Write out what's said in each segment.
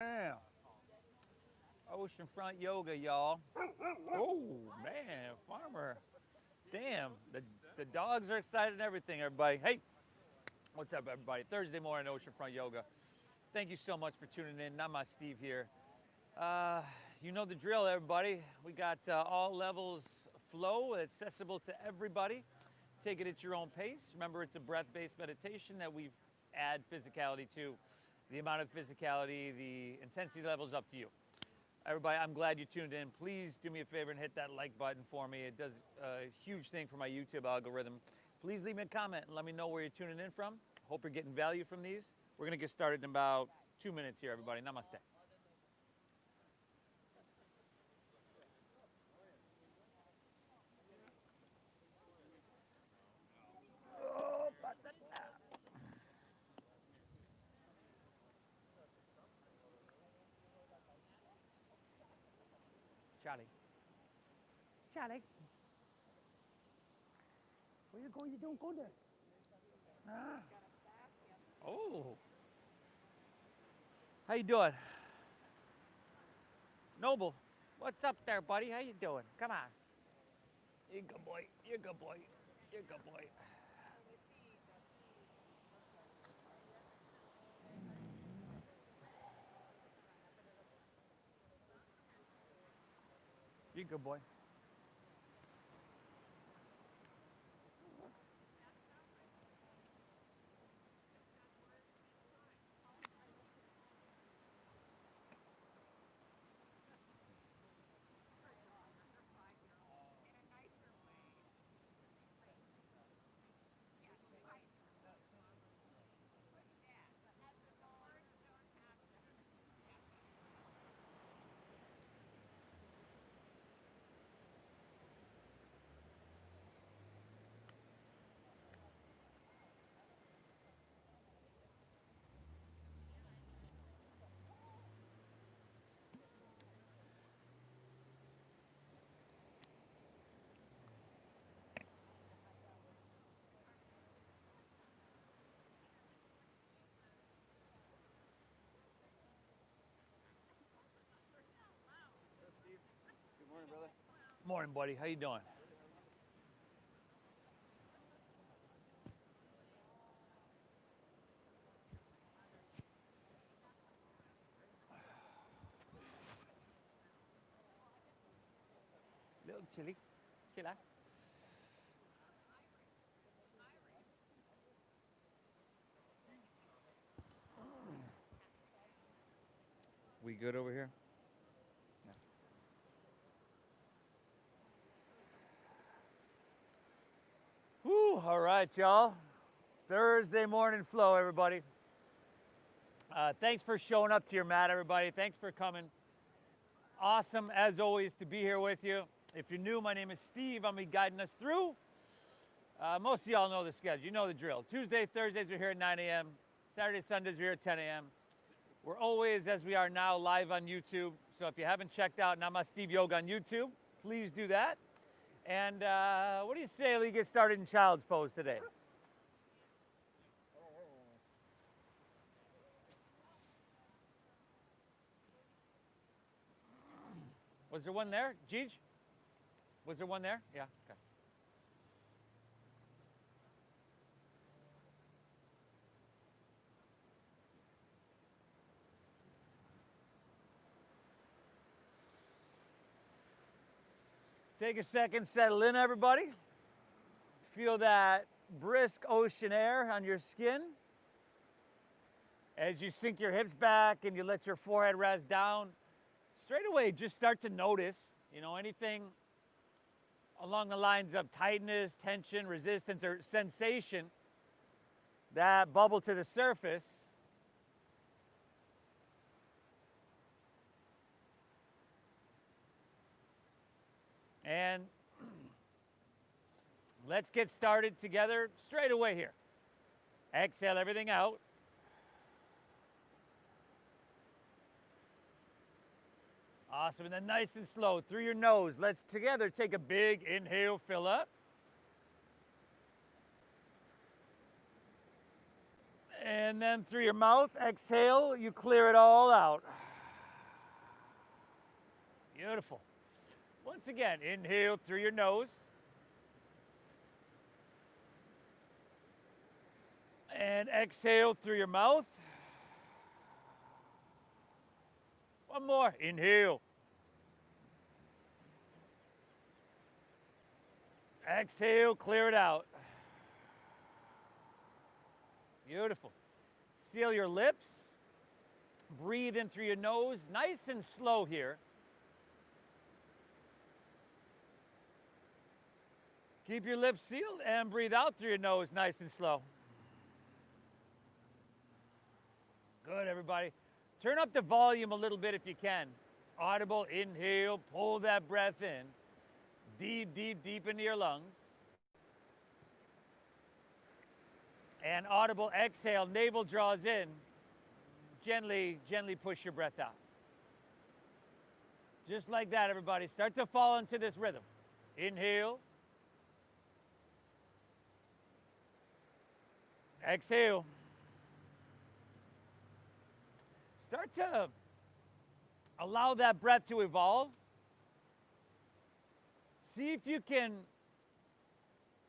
Yeah. Oceanfront yoga, y'all. Oh, man, farmer. Damn, the dogs are excited and everything, everybody. Hey, what's up, everybody? Thursday morning, Oceanfront yoga. Thank you so much for tuning in. Namasteve here. Uh, you know the drill, everybody. We got all levels flow, accessible to everybody. Take it at your own pace. Remember, it's a breath-based meditation that we add physicality to. The amount of physicality, the intensity level is up to you. Everybody, I'm glad you tuned in. Please do me a favor and hit that like button for me. It does a huge thing for my YouTube algorithm. Please leave me a comment and let me know where you're tuning in from. Hope you're getting value from these. We're going to get started in about 2 minutes here, everybody. Namaste. Charlie. Charlie. Where you going? You don't go there. Ah. Oh. How you doing? Noble. What's up there, buddy? How you doing? Come on. You're a good boy. You're a good boy. You're a good boy. You're a good boy. Good morning, brother. Morning, buddy. How you doing? Little chilly. Chill out. We good over here? Yeah. Whew, all right, y'all. Thursday morning flow, everybody. Thanks for showing up to your mat, everybody. Thanks for coming. Awesome, as always, to be here with you. If you're new, my name is Steve. I'm be guiding us through. Most of y'all know the schedule. You know the drill. Tuesday, Thursdays, we're here at 9 a.m. Saturday, Sundays, we're here at 10 a.m. We're always, as we are now, live on YouTube. So if you haven't checked out Namasteve Yoga on YouTube, please do that. And what do you say we get started in child's pose today? Was there one there, Gij? Was there one there? Yeah, okay. Take a second, settle in, everybody. Feel that brisk ocean air on your skin. As you sink your hips back and you let your forehead rest down, straight away just start to notice, anything along the lines of tightness, tension, resistance, or sensation that bubble to the surface. And let's get started together straight away here. Exhale everything out. Awesome, and then nice and slow through your nose. Let's together take a big inhale, fill up. And then through your mouth, exhale, you clear it all out. Beautiful. Once again, inhale through your nose. And exhale through your mouth. One more. Inhale. Exhale, clear it out. Beautiful. Seal your lips. Breathe in through your nose, nice and slow here. Keep your lips sealed and breathe out through your nose, nice and slow. Good, everybody. Turn up the volume a little bit if you can. Audible, inhale, pull that breath in. Deep, deep, deep into your lungs. And audible exhale, navel draws in. Gently, gently push your breath out. Just like that, everybody. Start to fall into this rhythm. Inhale. Exhale. Start to allow that breath to evolve. See if you can,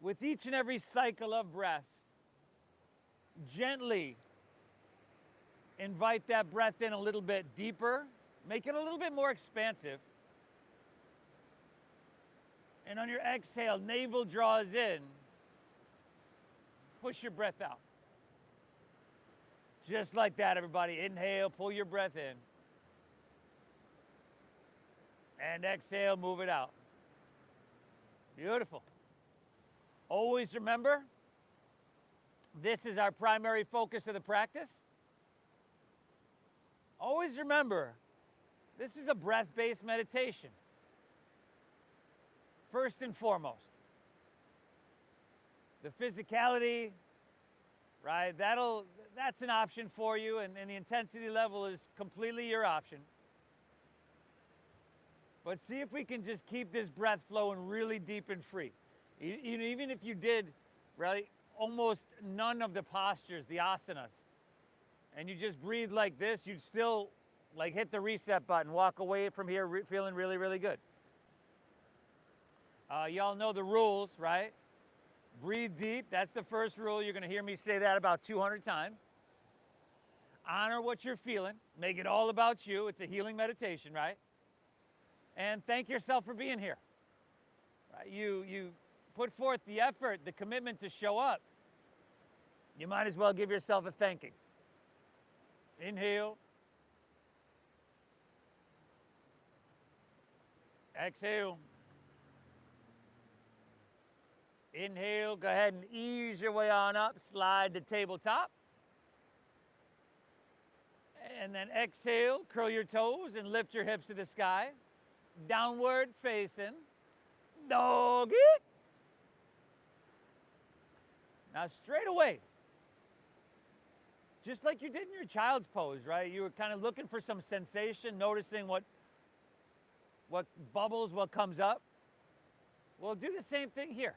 with each and every cycle of breath, gently invite that breath in a little bit deeper. Make it a little bit more expansive. And on your exhale, navel draws in. Push your breath out. Just like that, everybody. Inhale, pull your breath in. And exhale, move it out. Beautiful. Always remember, this is our primary focus of the practice. Always remember, this is a breath-based meditation. First and foremost. The physicality, right, that's an option for you, and the intensity level is completely your option. But see if we can just keep this breath flowing really deep and free. Even if you did, right, almost none of the postures, the asanas, and you just breathe like this, you'd still like hit the reset button, walk away from here feeling really, really good. Y'all know the rules, right? Breathe deep, that's the first rule. You're gonna hear me say that about 200 times. Honor what you're feeling, make it all about you. It's a healing meditation, right? And thank yourself for being here. Right? You put forth the effort, the commitment to show up. You might as well give yourself a thanking. Inhale. Exhale. Inhale, go ahead and ease your way on up, slide to tabletop. And then exhale, curl your toes and lift your hips to the sky. Downward facing doggy. Now straight away, just like you did in your child's pose, right? You were kind of looking for some sensation, noticing what bubbles, what comes up. We'll do the same thing here.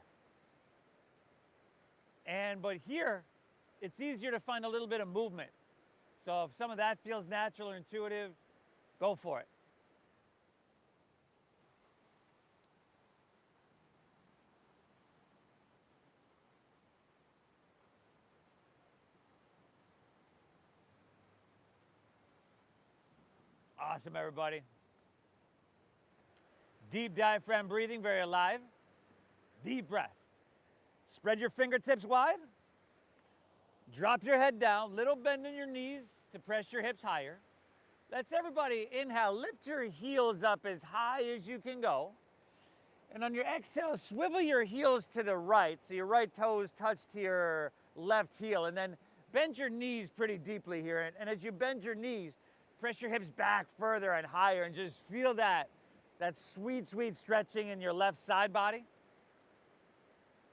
But here, it's easier to find a little bit of movement. So if some of that feels natural or intuitive, go for it. Awesome, everybody. Deep diaphragm breathing, very alive. Deep breath. Spread your fingertips wide. Drop your head down, little bend in your knees to press your hips higher. Let's everybody inhale, lift your heels up as high as you can go. And on your exhale, swivel your heels to the right, so your right toes touch to your left heel, and then bend your knees pretty deeply here. And as you bend your knees, press your hips back further and higher, and just feel that sweet, sweet stretching in your left side body.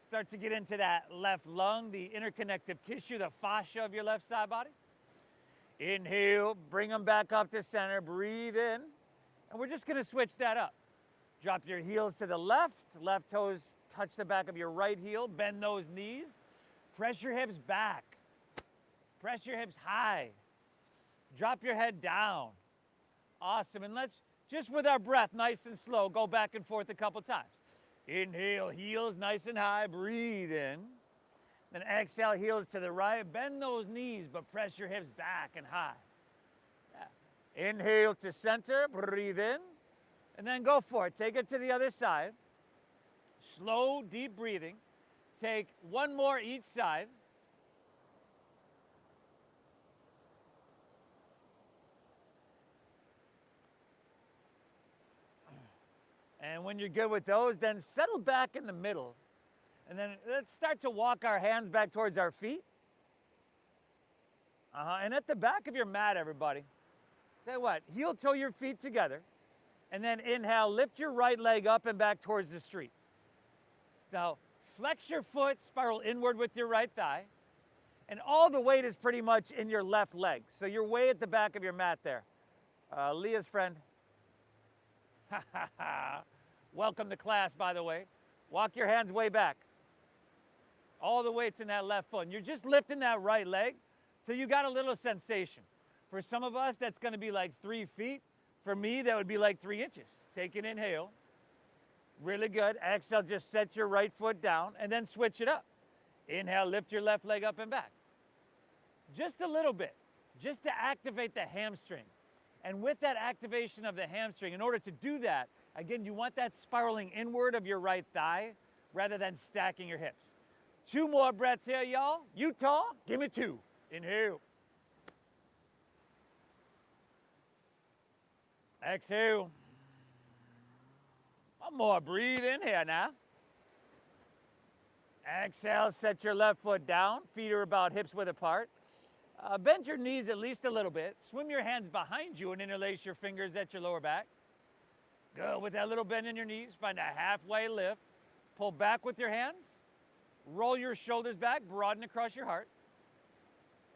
Start to get into that left lung, the interconnective tissue, the fascia of your left side body. Inhale, bring them back up to center, breathe in. And we're just gonna switch that up. Drop your heels to the left toes touch the back of your right heel, bend those knees. Press your hips back. Press your hips high. Drop your head down. Awesome, and let's Just with our breath, nice and slow, go back and forth a couple times. Inhale, heels nice and high, breathe in. Then exhale, heels to the right, bend those knees, but press your hips back and high. Yeah. Inhale to center, breathe in, and then go for it. Take it to the other side. Slow, deep breathing. Take one more each side. And when you're good with those, then settle back in the middle. And then let's start to walk our hands back towards our feet. And at the back of your mat, everybody, tell you what, heel toe your feet together. And then inhale, lift your right leg up and back towards the street. Now, flex your foot, spiral inward with your right thigh. And all the weight is pretty much in your left leg. So you're way at the back of your mat there. Leah's friend. Welcome to class, by the way. Walk your hands way back. All the weight's in that left foot. And you're just lifting that right leg till you got a little sensation. For some of us, that's going to be like 3 feet. For me, that would be like 3 inches. Take an inhale. Really good. Exhale, just set your right foot down and then switch it up. Inhale, lift your left leg up and back. Just a little bit, just to activate the hamstring. And with that activation of the hamstring, in order to do that, again, you want that spiraling inward of your right thigh rather than stacking your hips. 2 more breaths here, y'all. Utah, give me 2. Inhale. Exhale. One more, breathe in here now. Exhale, set your left foot down. Feet are about hips width apart. Bend your knees at least a little bit. Swim your hands behind you and interlace your fingers at your lower back. Good. With that little bend in your knees, find a halfway lift. Pull back with your hands. Roll your shoulders back, broaden across your heart.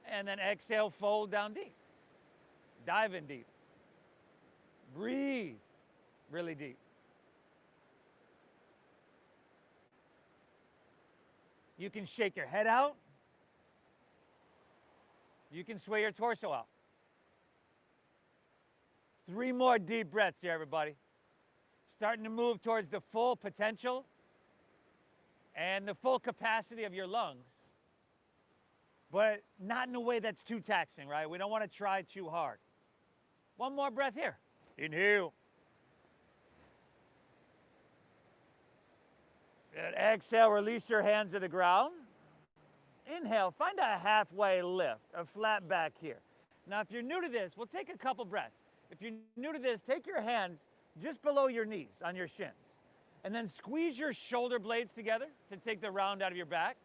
And then exhale, fold down deep. Dive in deep. Breathe really deep. You can shake your head out. You can sway your torso out. 3 more deep breaths here, everybody. Starting to move towards the full potential and the full capacity of your lungs, but not in a way that's too taxing, right? We don't want to try too hard. 1 more breath here. Inhale. Good. Exhale, release your hands to the ground. Inhale, find a halfway lift, a flat back here. Now, if you're new to this, we'll take a couple breaths. If you're new to this, take your hands just below your knees on your shins. And then squeeze your shoulder blades together to take the round out of your back.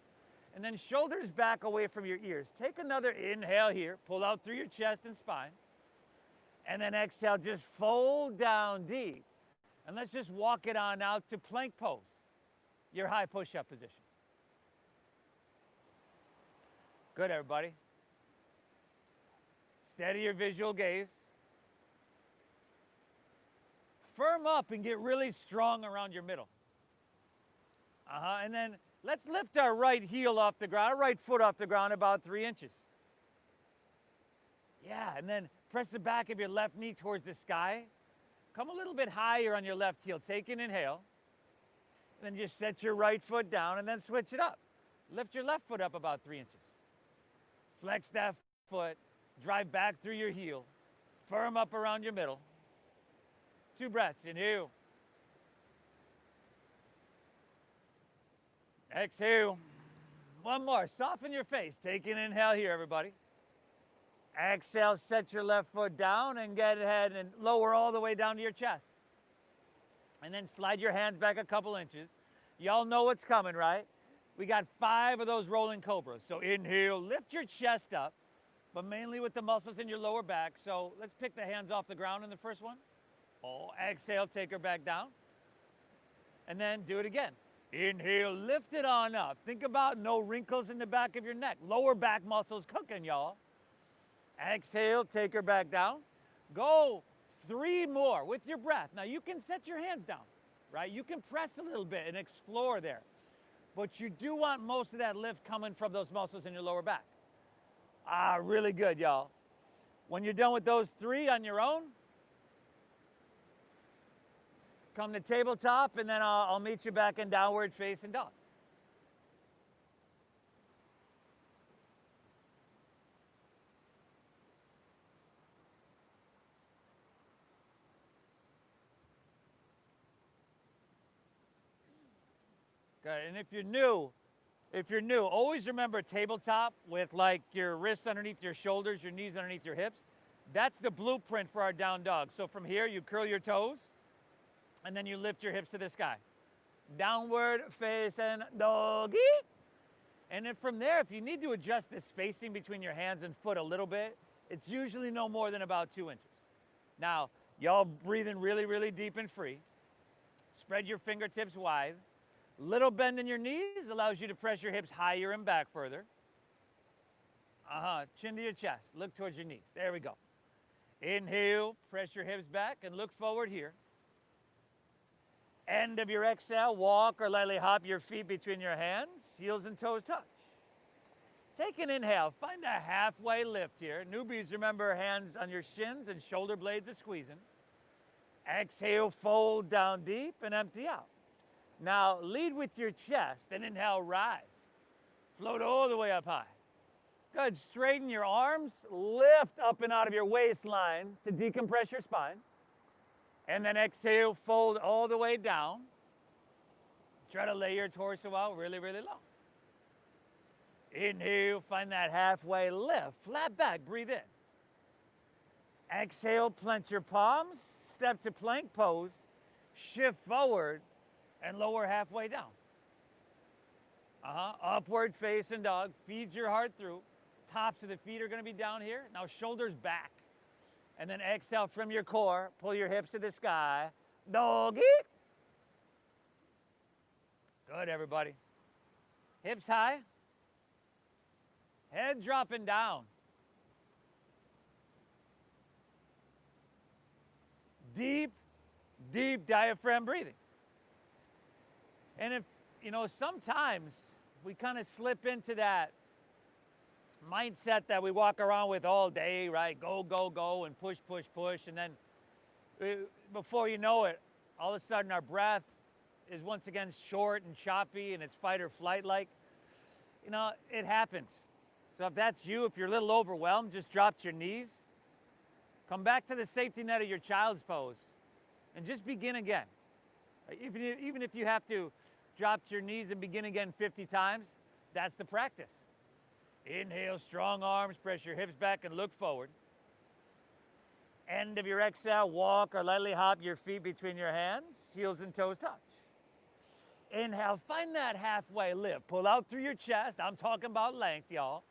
And then shoulders back away from your ears. Take another inhale here, pull out through your chest and spine. And then exhale, just fold down deep. And let's just walk it on out to plank pose, your high push-up position. Good, everybody. Steady your visual gaze. Firm up and get really strong around your middle. And then let's lift our right heel off the ground, our right foot off the ground about 3 inches. Yeah, and then press the back of your left knee towards the sky. Come a little bit higher on your left heel. Take an inhale. And then just set your right foot down and then switch it up. Lift your left foot up about 3 inches. Flex that foot, drive back through your heel, firm up around your middle. 2 breaths, inhale. Exhale. 1 more, soften your face. Take an inhale here, everybody. Exhale, set your left foot down and get ahead and lower all the way down to your chest. And then slide your hands back a couple inches. Y'all know what's coming, right? We got 5 of those rolling cobras. So inhale, lift your chest up, but mainly with the muscles in your lower back. So let's pick the hands off the ground in the first one. Exhale, take her back down. And then do it again. Inhale, lift it on up. Think about no wrinkles in the back of your neck. Lower back muscles cooking, y'all. Exhale, take her back down. Go 3 more with your breath. Now you can set your hands down, right? You can press a little bit and explore there. But you do want most of that lift coming from those muscles in your lower back. Really good, y'all. When you're done with those 3 on your own, Come to tabletop, and then I'll meet you back in downward facing dog. Good. And if you're new, always remember tabletop with like your wrists underneath your shoulders, your knees underneath your hips. That's the blueprint for our down dog. So from here, you curl your toes, and then you lift your hips to the sky. Downward facing doggy. And then from there, if you need to adjust the spacing between your hands and foot a little bit, it's usually no more than about 2 inches. Now, y'all breathing really, really deep and free. Spread your fingertips wide. Little bend in your knees allows you to press your hips higher and back further. Chin to your chest. Look towards your knees. There we go. Inhale, press your hips back and look forward here. End of your exhale, walk or lightly hop your feet between your hands, heels and toes touch. Take an inhale, find a halfway lift here. Newbies, remember hands on your shins and shoulder blades are squeezing. Exhale, fold down deep and empty out. Now lead with your chest and inhale, rise. Float all the way up high. Good, straighten your arms, lift up and out of your waistline to decompress your spine. And then exhale, fold all the way down. Try to lay your torso out really, really low. Inhale, find that halfway lift. Flat back, breathe in. Exhale, plant your palms, step to plank pose, shift forward, and lower halfway down. Upward facing dog, feed your heart through. Tops of the feet are gonna be down here. Now shoulders back. And then exhale from your core, pull your hips to the sky. Doggy. Good, everybody. Hips high. Head dropping down. Deep, deep diaphragm breathing. And if, sometimes we kind of slip into that mindset that we walk around with all day, right? Go, go, go, and push, push, push. And then before you know it, all of a sudden our breath is once again short and choppy and it's fight or flight like. It happens. So if that's you, if you're a little overwhelmed, just drop to your knees. Come back to the safety net of your child's pose and just begin again. Even if you have to drop to your knees and begin again 50 times, that's the practice. Inhale, strong arms, press your hips back and look forward. End of your exhale, walk or lightly hop your feet between your hands, heels and toes touch. Inhale, find that halfway lift. Pull out through your chest. I'm talking about length, y'all.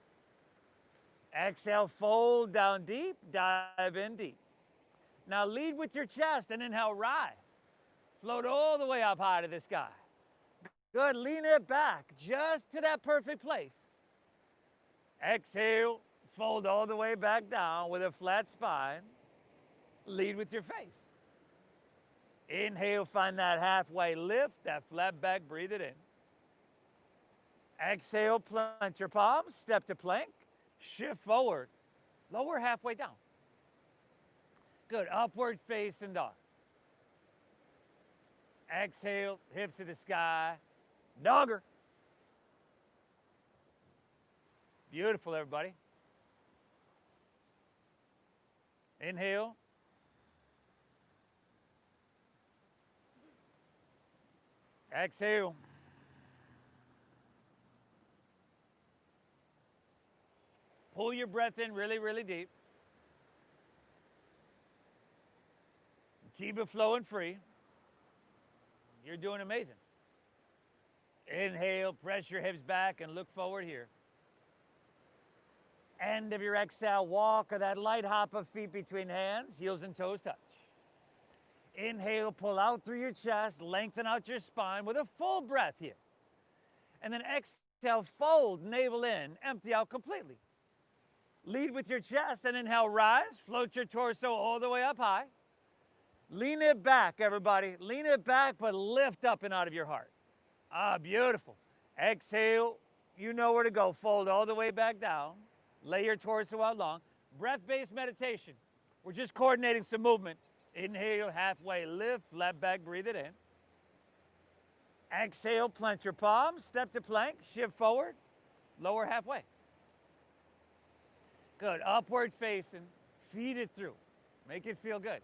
Exhale, fold down deep, dive in deep. Now lead with your chest and inhale, rise. Float all the way up high to the sky. Good, lean it back just to that perfect place. Exhale, fold all the way back down with a flat spine. Lead with your face. Inhale, find that halfway lift, that flat back, breathe it in. Exhale, plant your palms, step to plank, shift forward, lower halfway down. Good, upward facing dog. Exhale, hips to the sky, dogger. Beautiful, everybody. Inhale. Exhale. Pull your breath in really, really deep. Keep it flowing free. You're doing amazing. Inhale, press your hips back and look forward here. End of your exhale, walk or that light hop of feet between hands, heels and toes touch. Inhale, pull out through your chest, lengthen out your spine with a full breath here. And then exhale, fold, navel in, empty out completely. Lead with your chest and inhale, rise, float your torso all the way up high. Lean it back, everybody. Lean it back, but lift up and out of your heart. Beautiful. Exhale, you know where to go. Fold all the way back down. Lay your torso out long. Breath-based meditation. We're just coordinating some movement. Inhale, halfway lift, flat back, breathe it in. Exhale, plant your palms, step to plank, shift forward, lower halfway. Good, upward facing, feed it through. Make it feel good.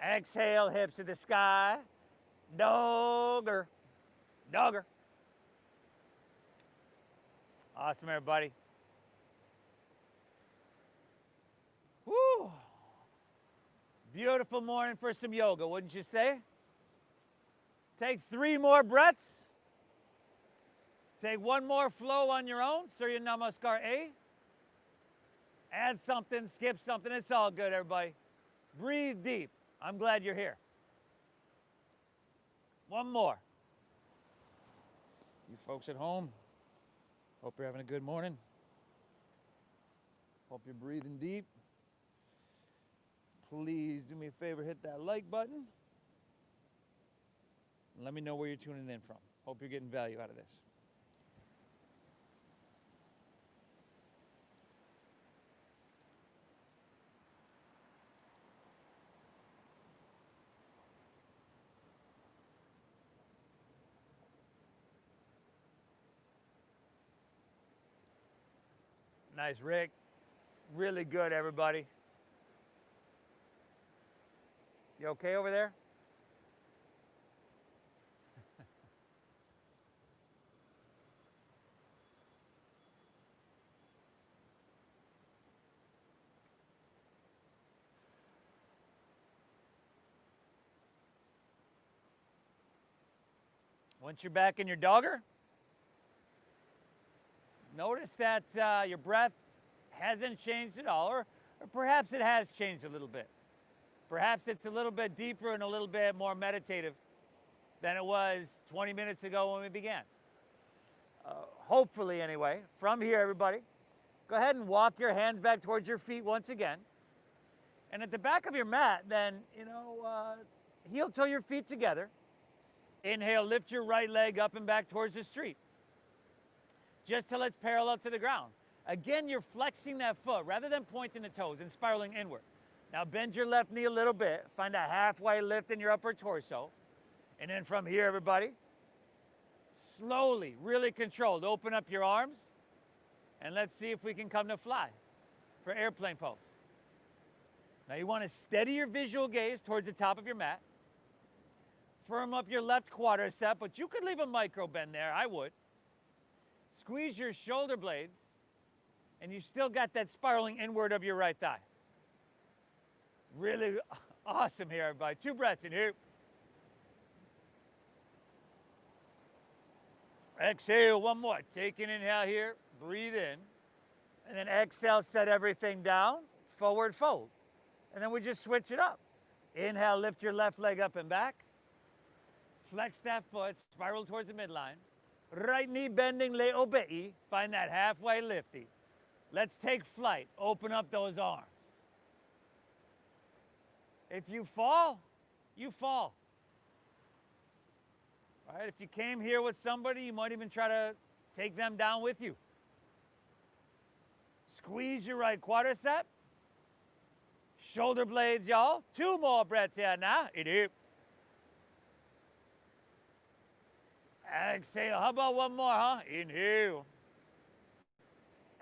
Exhale, hips to the sky, dogger, dogger. Awesome, everybody. Woo! Beautiful morning for some yoga, wouldn't you say? Take 3 more breaths. Take 1 more flow on your own, Surya Namaskar A. Add something, skip something, it's all good, everybody. Breathe deep. I'm glad you're here. 1 more. You folks at home, hope you're having a good morning. Hope you're breathing deep. Please do me a favor, hit that like button. And let me know where you're tuning in from. Hope you're getting value out of this. Nice, Rick. Really good, everybody. You okay over there? Once you're back in your dogger, notice that your breath hasn't changed at all, or perhaps it has changed a little bit. Perhaps it's a little bit deeper and a little bit more meditative than it was 20 minutes ago when we began. Hopefully, anyway. From here, everybody, go ahead and walk your hands back towards your feet once again. And at the back of your mat, then, heel toe your feet together. Inhale, lift your right leg up and back towards the street, just till it's parallel to the ground. Again, you're flexing that foot rather than pointing the toes and spiraling inward. Now bend your left knee a little bit. Find a halfway lift in your upper torso. And then from here, everybody, slowly, really controlled, open up your arms. And let's see if we can come to fly for airplane pose. Now you want to steady your visual gaze towards the top of your mat. Firm up your left quadricep, but you could leave a micro bend there, I would. Squeeze your shoulder blades, and you still got that spiraling inward of your right thigh. Really awesome here, everybody. 2 breaths in here. Exhale, 1 more. Take an inhale here, breathe in, and then exhale, set everything down, forward fold. And then we just switch it up. Inhale, lift your left leg up and back. Flex that foot, spiral towards the midline. Right knee bending, le obei. Find that halfway lifty. Let's take flight. Open up those arms. If you fall, you fall. All right, if you came here with somebody, you might even try to take them down with you. Squeeze your right quadricep. Shoulder blades, y'all. 2 more breaths here now. Exhale. How about 1 more, huh? Inhale.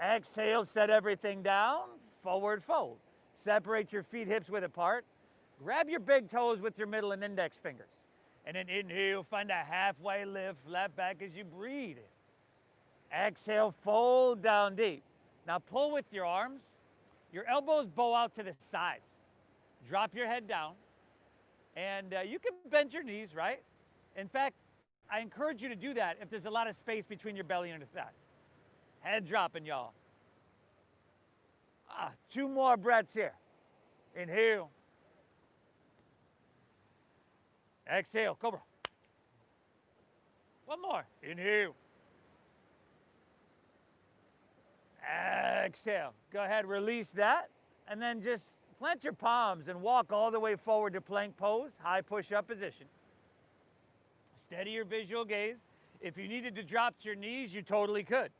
Exhale, set everything down. Forward fold. Separate your feet hips width apart. Grab your big toes with your middle and index fingers. And then inhale, find a halfway lift, flat back as you breathe in. Exhale, fold down deep. Now pull with your arms. Your elbows bow out to the sides. Drop your head down. And you can bend your knees, right? In fact, I encourage you to do that if there's a lot of space between your belly and your thighs. Head dropping, y'all. 2 more breaths here. Inhale. Exhale, cobra. 1 more. Inhale. Exhale. Go ahead, release that. And then just plant your palms and walk all the way forward to plank pose, high push-up position. Steady your visual gaze. If you needed to drop to your knees, you totally could.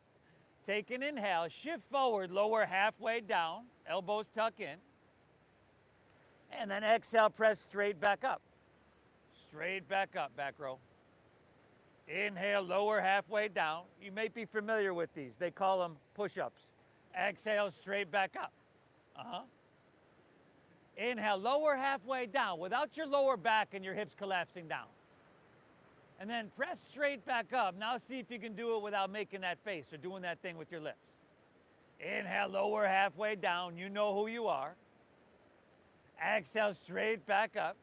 Take an inhale, shift forward, lower halfway down, elbows tuck in. And then exhale, press straight back up. Straight back up, back row. Inhale, lower halfway down. You may be familiar with these. They call them push-ups. Exhale, straight back up. Inhale, lower halfway down without your lower back and your hips collapsing down. And then press straight back up. Now see if you can do it without making that face or doing that thing with your lips. Inhale, lower halfway down. You know who you are. Exhale, straight back up.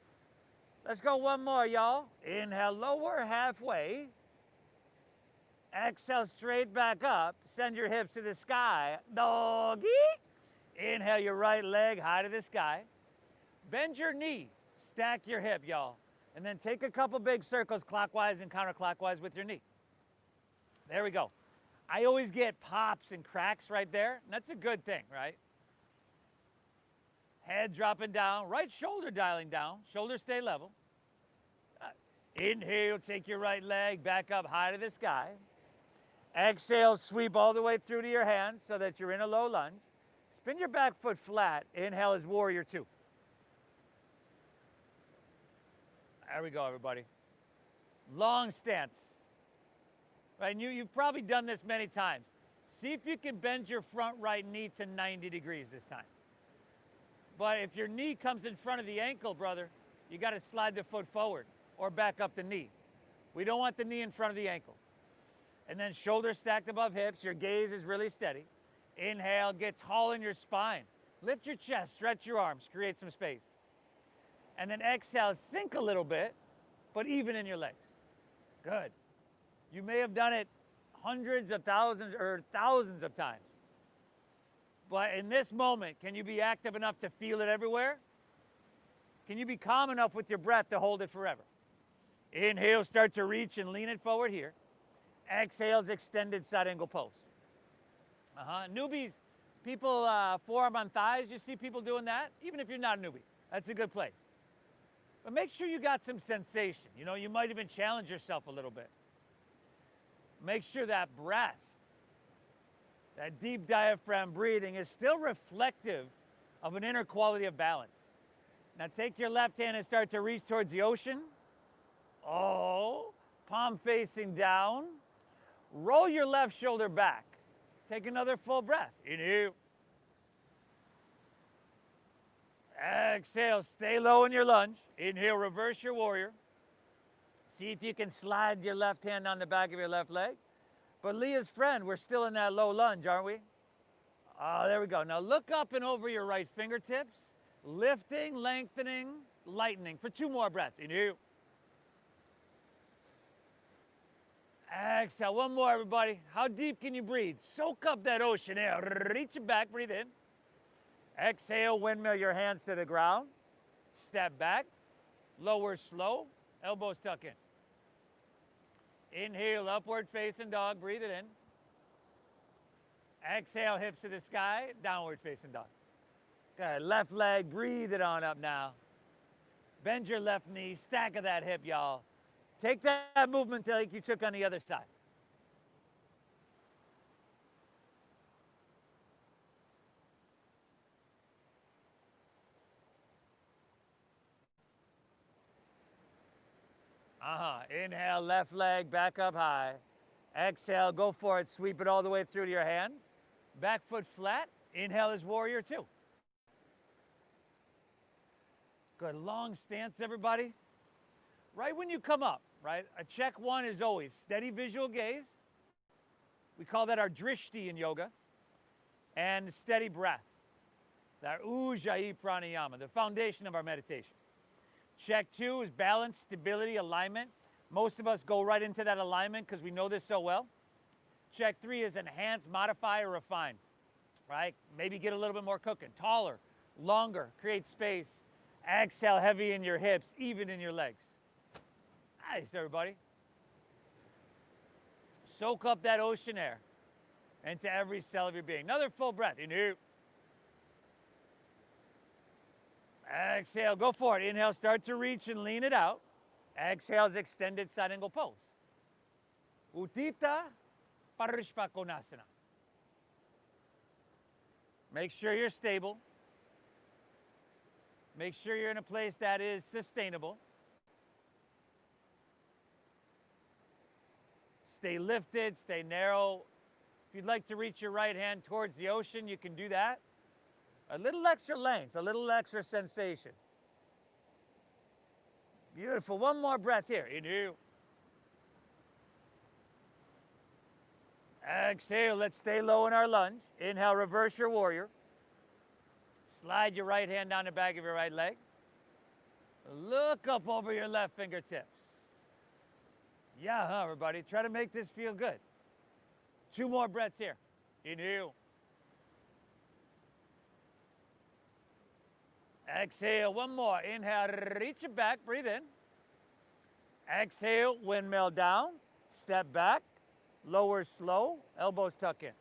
Let's go one more, y'all. Inhale, lower halfway. Exhale, straight back up. Send your hips to the sky. Doggy. Inhale your right leg high to the sky. Bend your knee. Stack your hip, y'all. And then take a couple big circles clockwise and counterclockwise with your knee. There we go. I always get pops and cracks right there. And that's a good thing, right? Head dropping down, right shoulder dialing down, shoulders stay level. Inhale, take your right leg back up high to the sky. Exhale, sweep all the way through to your hands so that you're in a low lunge. Spin your back foot flat. Inhale is warrior two. There we go, everybody. Long stance. Right, and you've probably done this many times. See if you can bend your front right knee to 90 degrees this time. But if your knee comes in front of the ankle, brother, you got to slide the foot forward or back up the knee. We don't want the knee in front of the ankle. And then shoulders stacked above hips. Your gaze is really steady. Inhale, get tall in your spine. Lift your chest, stretch your arms, create some space. And then exhale, sink a little bit, but even in your legs. Good. You may have done it hundreds of thousands or thousands of times. But in this moment, can you be active enough to feel it everywhere? Can you be calm enough with your breath to hold it forever? Inhale, start to reach and lean it forward here. Exhales, extended side angle pose. Newbies, people forearm on thighs, you see people doing that? Even if you're not a newbie, that's a good place. But make sure you got some sensation. You know, you might even challenge yourself a little bit. Make sure that breath, that deep diaphragm breathing is still reflective of an inner quality of balance. Now take your left hand and start to reach towards the ocean. Oh, palm facing down. Roll your left shoulder back. Take another full breath. Inhale. Exhale, stay low in your lunge. Inhale, reverse your warrior. See if you can slide your left hand on the back of your left leg. But Leah's friend, we're still in that low lunge, aren't we? Oh, there we go. Now look up and over your right fingertips. Lifting, lengthening, lightening for 2 more breaths. Inhale. Exhale. 1 more, everybody. How deep can you breathe? Soak up that ocean air. Reach it back. Breathe in. Exhale. Windmill your hands to the ground. Step back. Lower slow. Elbows tuck in. Inhale, upward facing dog, breathe it in. Exhale, hips to the sky, downward facing dog. Good, left leg, breathe it on up now. Bend your left knee, stack of that hip, y'all. Take that movement like you took on the other side. Inhale, left leg back up high. Exhale, go for it. Sweep it all the way through to your hands. Back foot flat. Inhale is warrior two. Good, long stance, everybody. Right when you come up, right? A check 1 is always steady visual gaze. We call that our drishti in yoga. And steady breath. That ujjayi pranayama, the foundation of our meditation. Check 2 is balance, stability, alignment. Most of us go right into that alignment because we know this so well. Check 3 is enhance, modify, or refine, right? Maybe get a little bit more cooking, taller, longer, create space. Exhale, heavy in your hips, even in your legs. Nice, everybody. Soak up that ocean air into every cell of your being. Another full breath. Inhale. Exhale, go for it. Inhale, start to reach and lean it out. Exhale is extended side angle pose. Uttita Parishvakonasana. Make sure you're stable. Make sure you're in a place that is sustainable. Stay lifted, stay narrow. If you'd like to reach your right hand towards the ocean, you can do that. A little extra length, a little extra sensation. Beautiful. One more breath here. Inhale. Exhale. Let's stay low in our lunge. Inhale, reverse your warrior. Slide your right hand down the back of your right leg. Look up over your left fingertips. Yeah, huh, everybody? Try to make this feel good. 2 more breaths here. Inhale. Exhale, 1 more. Inhale, reach it back, breathe in. Exhale, windmill down, step back, lower slow, elbows tuck in.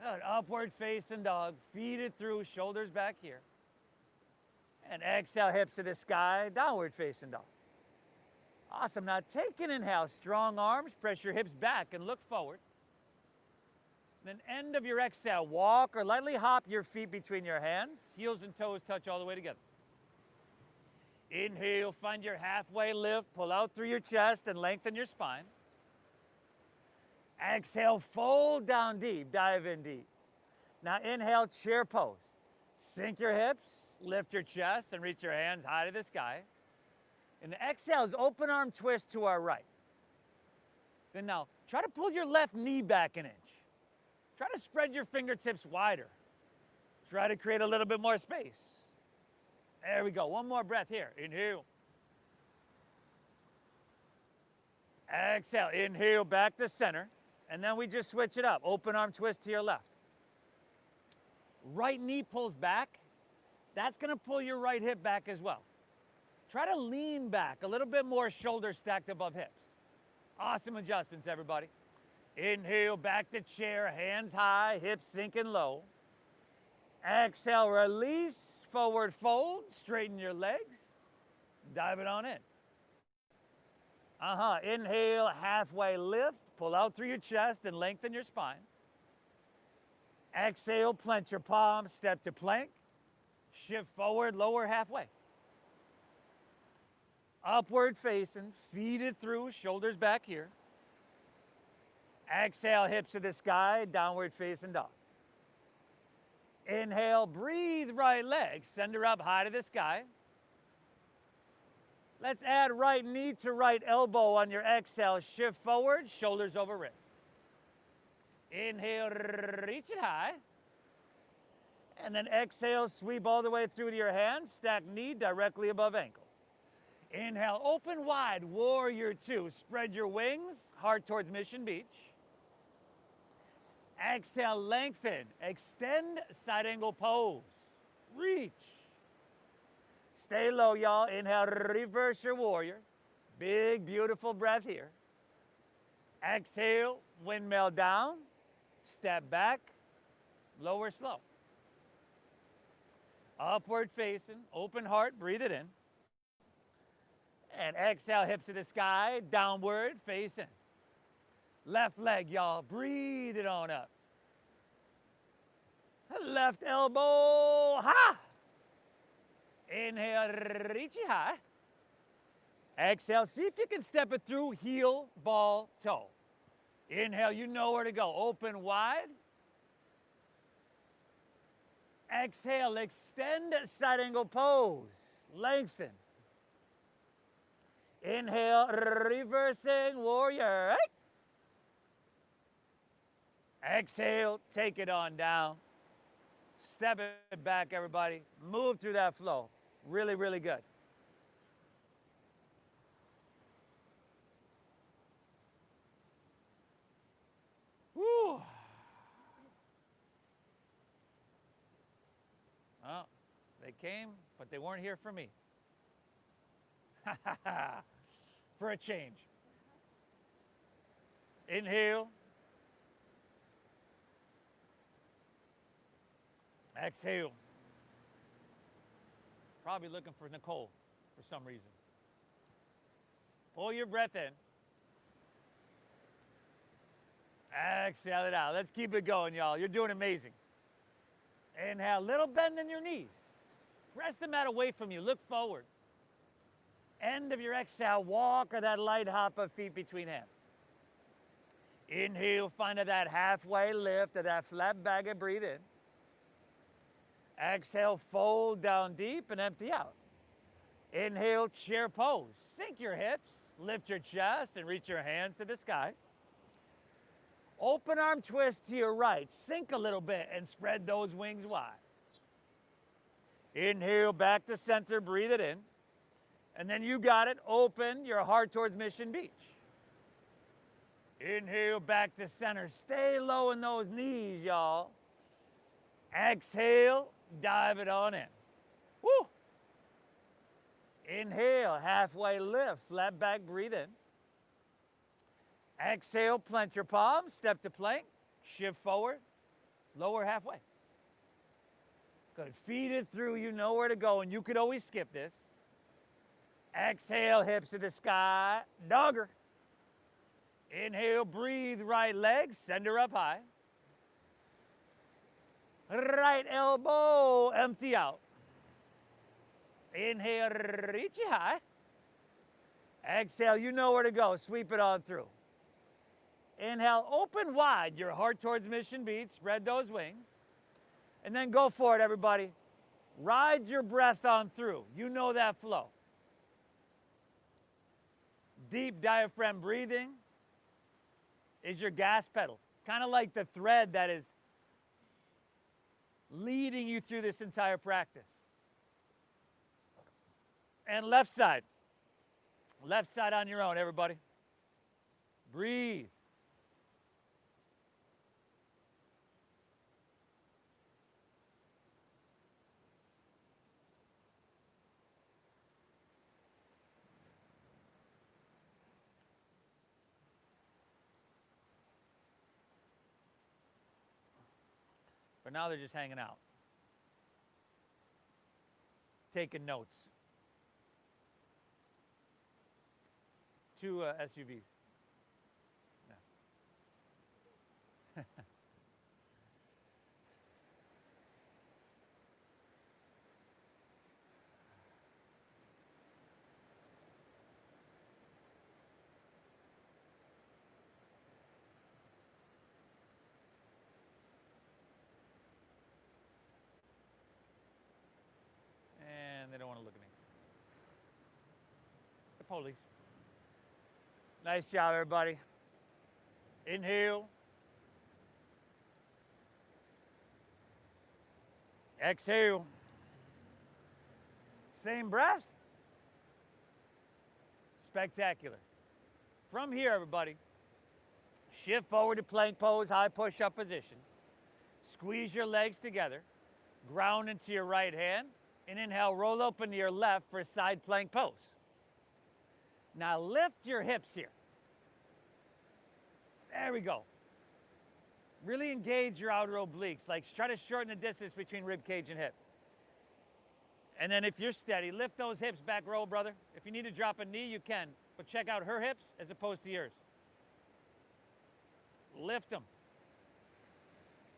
Good, upward facing dog, feet it through, shoulders back here. And exhale, hips to the sky, downward facing dog. Awesome, now take an inhale, strong arms, press your hips back and look forward. Then end of your exhale, walk or lightly hop your feet between your hands, heels and toes touch all the way together. Inhale, find your halfway lift, pull out through your chest and lengthen your spine. Exhale, fold down deep, dive in deep. Now inhale, chair pose. Sink your hips, lift your chest and reach your hands high to the sky. And the exhale is open arm twist to our right. Then now, try to pull your left knee back an inch. Try to spread your fingertips wider. Try to create a little bit more space. There we go. 1 more breath here. Inhale. Exhale. Inhale back to center. And then we just switch it up. Open arm twist to your left. Right knee pulls back. That's going to pull your right hip back as well. Try to lean back a little bit more, shoulders stacked above hips. Awesome adjustments, everybody. Inhale, back to chair, hands high, hips sinking low. Exhale, release, forward fold, straighten your legs. Dive it on in. Inhale, halfway lift, pull out through your chest and lengthen your spine. Exhale, plant your palms, step to plank. Shift forward, lower halfway. Upward facing, feet it through, shoulders back here. Exhale, hips to the sky, downward facing dog. Inhale, breathe right leg, send her up high to the sky. Let's add right knee to right elbow on your exhale. Shift forward, shoulders over wrists. Inhale, reach it high. And then exhale, sweep all the way through to your hands, stack knee directly above ankle. Inhale, open wide, warrior 2. Spread your wings, heart towards Mission Beach. Exhale, lengthen, extend, side angle pose. Reach. Stay low, y'all. Inhale, reverse your warrior. Big, beautiful breath here. Exhale, windmill down, step back, lower slow. Upward facing, open heart, breathe it in. And exhale, hips to the sky, downward facing. Left leg, y'all, breathe it on up. Left elbow, ha! Inhale, reach it high. Exhale, see if you can step it through, heel, ball, toe. Inhale, you know where to go. Open wide. Exhale, extend side angle pose. Lengthen. Inhale, reversing warrior. Exhale, take it on down. Step it back, everybody. Move through that flow. Really, really good. Woo. Oh, they came, but they weren't here for me. For a change. Inhale. Exhale. Probably looking for Nicole for some reason. Pull your breath in. Exhale it out. Let's keep it going, y'all. You're doing amazing. Inhale, little bend in your knees. Press the mat away from you. Look forward. End of your exhale, walk or that light hop of feet between hands. Inhale, find that halfway lift of that flat back and breathe in. Exhale, fold down deep and empty out. Inhale, chair pose. Sink your hips, lift your chest, and reach your hands to the sky. Open arm twist to your right. Sink a little bit and spread those wings wide. Inhale, back to center, breathe it in. And then you got it, open your heart towards Mission Beach. Inhale, back to center. Stay low in those knees, y'all. Exhale, dive it on in. Woo! Inhale, halfway lift, flat back, breathe in. Exhale, plant your palms, step to plank, shift forward, lower halfway. Good, feed it through, you know where to go, and you could always skip this. Exhale, hips to the sky, dogger. Inhale, breathe, right leg, send her up high. Right elbow, empty out. Inhale, reach it high. Exhale, you know where to go, sweep it on through. Inhale, open wide, your heart towards Mission Beach, spread those wings. And then go for it, everybody. Ride your breath on through. You know that flow. Deep diaphragm breathing is your gas pedal. It's kind of like the thread that is leading you through this entire practice. And left side. Left side on your own, everybody. Breathe. But now they're just hanging out, taking notes. 2 SUVs. Yeah. They don't want to look at me. The police. Nice job, everybody. Inhale. Exhale. Same breath. Spectacular. From here, everybody, shift forward to plank pose, high push-up position. Squeeze your legs together. Ground into your right hand. And inhale, roll open to your left for side plank pose. Now lift your hips here. There we go. Really engage your outer obliques. Like try to shorten the distance between rib cage and hip. And then if you're steady, lift those hips back row, brother. If you need to drop a knee, you can. But check out her hips as opposed to yours. Lift them.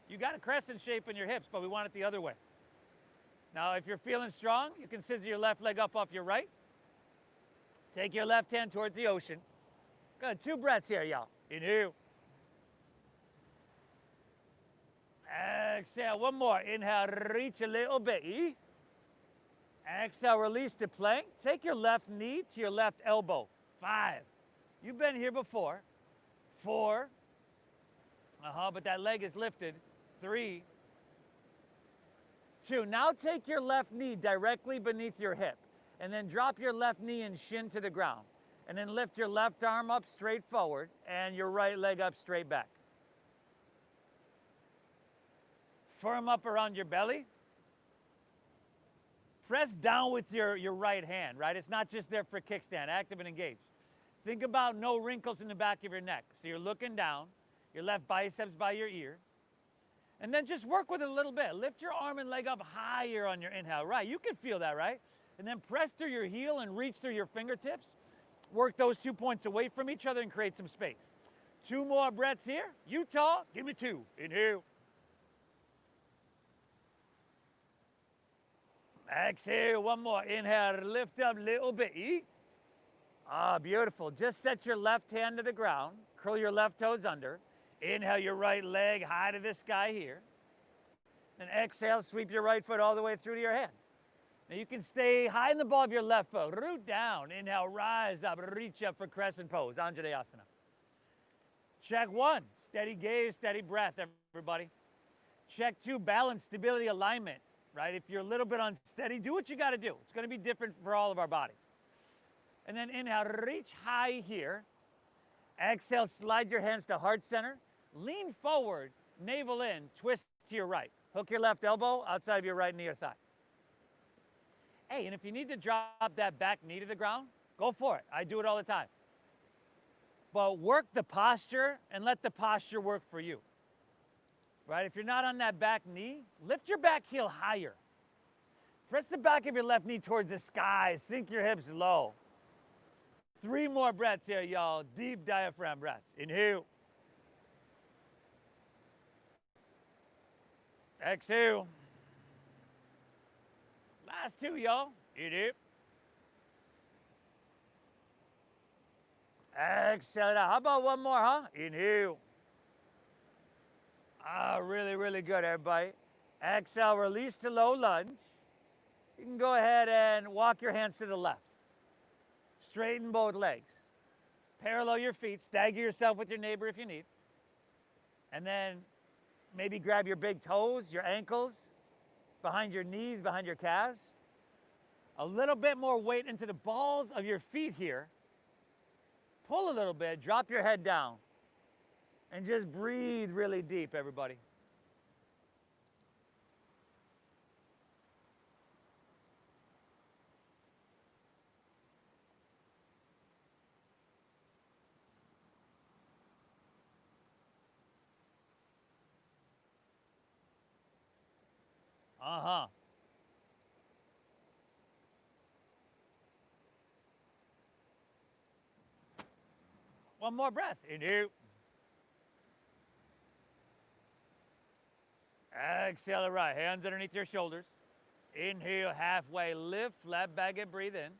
You got a crescent shape in your hips, but we want it the other way. Now, if you're feeling strong, you can scissor your left leg up off your right. Take your left hand towards the ocean. Good, 2 breaths here, y'all. Inhale. Exhale, one more. Inhale, reach a little bit. Exhale, release to plank. Take your left knee to your left elbow. 5. You've been here before. 4. But that leg is lifted. 3. 2. Now take your left knee directly beneath your hip and then drop your left knee and shin to the ground. And then lift your left arm up straight forward and your right leg up straight back. Firm up around your belly. Press down with your right hand, right? It's not just there for kickstand, active and engaged. Think about no wrinkles in the back of your neck. So you're looking down, your left biceps by your ear. And then just work with it a little bit. Lift your arm and leg up higher on your inhale. Right, you can feel that, right? And then press through your heel and reach through your fingertips. Work those 2 points away from each other and create some space. 2 more breaths here. Utah, give me 2. Inhale. Exhale, one more. Inhale, lift up a little bit. Eat. Ah, beautiful. Just set your left hand to the ground. Curl your left toes under. Inhale your right leg high to the sky here. And exhale, sweep your right foot all the way through to your hands. Now you can stay high in the ball of your left foot. Root down. Inhale, rise up, reach up for crescent pose, Anjaneyasana. Check 1, steady gaze, steady breath, everybody. Check 2, balance, stability, alignment, right? If you're a little bit unsteady, do what you got to do. It's going to be different for all of our bodies. And then inhale, reach high here. Exhale, slide your hands to heart center. Lean forward, navel in, twist to your right. Hook your left elbow outside of your right knee or thigh. Hey, and if you need to drop that back knee to the ground, go for it. I do it all the time. But work the posture and let the posture work for you. Right? If you're not on that back knee, lift your back heel higher. Press the back of your left knee towards the sky. Sink your hips low. 3 more breaths here, y'all. Deep diaphragm breaths. Inhale. Exhale. Last 2, y'all. Inhale. Exhale it out. How about one more, huh? Inhale. Ah, really, really good, everybody. Exhale, release to low lunge. You can go ahead and walk your hands to the left. Straighten both legs. Parallel your feet. Stagger yourself with your neighbor if you need. And then maybe grab your big toes, your ankles, behind your knees, behind your calves. A little bit more weight into the balls of your feet here. Pull a little bit, drop your head down, and just breathe really deep, everybody. Uh-huh. One more breath. Inhale. Exhale it right. Hands underneath your shoulders. Inhale, halfway lift, flat back and breathe in.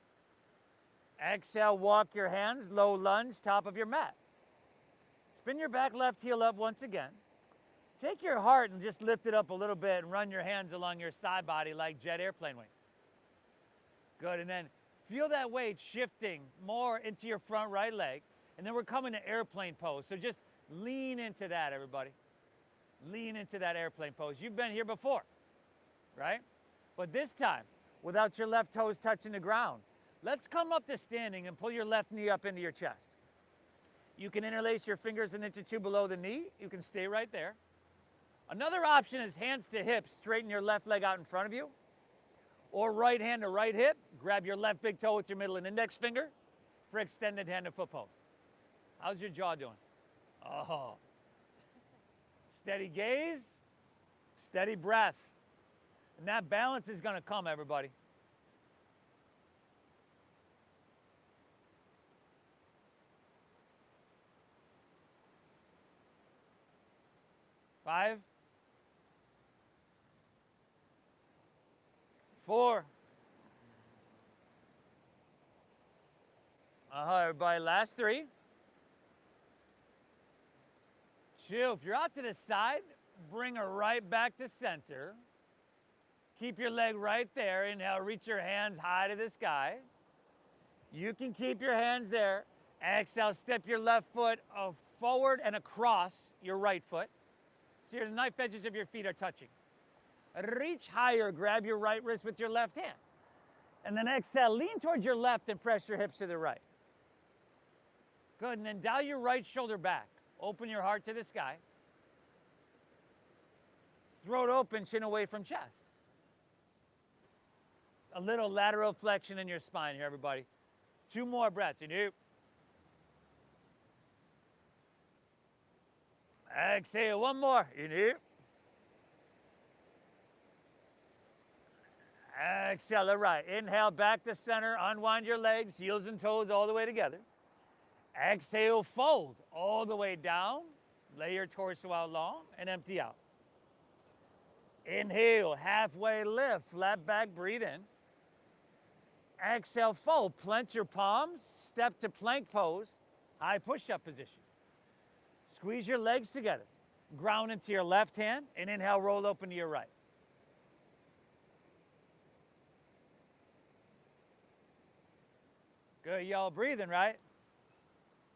Exhale, walk your hands, low lunge, top of your mat. Spin your back left heel up once again. Take your heart and just lift it up a little bit and run your hands along your side body like jet airplane wings. Good, and then feel that weight shifting more into your front right leg. And then we're coming to airplane pose. So just lean into that, everybody. Lean into that airplane pose. You've been here before, right? But this time, without your left toes touching the ground, let's come up to standing and pull your left knee up into your chest. You can interlace your fingers an inch or 2 below the knee. You can stay right there. Another option is hands to hips. Straighten your left leg out in front of you. Or right hand to right hip. Grab your left big toe with your middle and index finger for extended hand to foot pose. How's your jaw doing? Oh. Steady gaze, steady breath. And that balance is going to come, everybody. Five, 4. Everybody, last 3. Chill. If you're out to the side, bring her right back to center. Keep your leg right there. Inhale, reach your hands high to the sky. You can keep your hands there. Exhale, step your left foot forward and across your right foot. So your knife edges of your feet are touching. Reach higher, grab your right wrist with your left hand. And then exhale, lean towards your left and press your hips to the right. Good, and then dial your right shoulder back. Open your heart to the sky. Throat open, chin away from chest. A little lateral flexion in your spine here, everybody. 2 more breaths. Inhale. Exhale, 1 more. Inhale. Exhale, all right. Inhale, back to center. Unwind your legs, heels and toes all the way together. Exhale, fold all the way down. Lay your torso out long and empty out. Inhale, halfway lift, flat back, breathe in. Exhale, fold, plant your palms, step to plank pose, high push-up position. Squeeze your legs together. Ground into your left hand, and inhale, roll open to your right. Good, y'all breathing, right?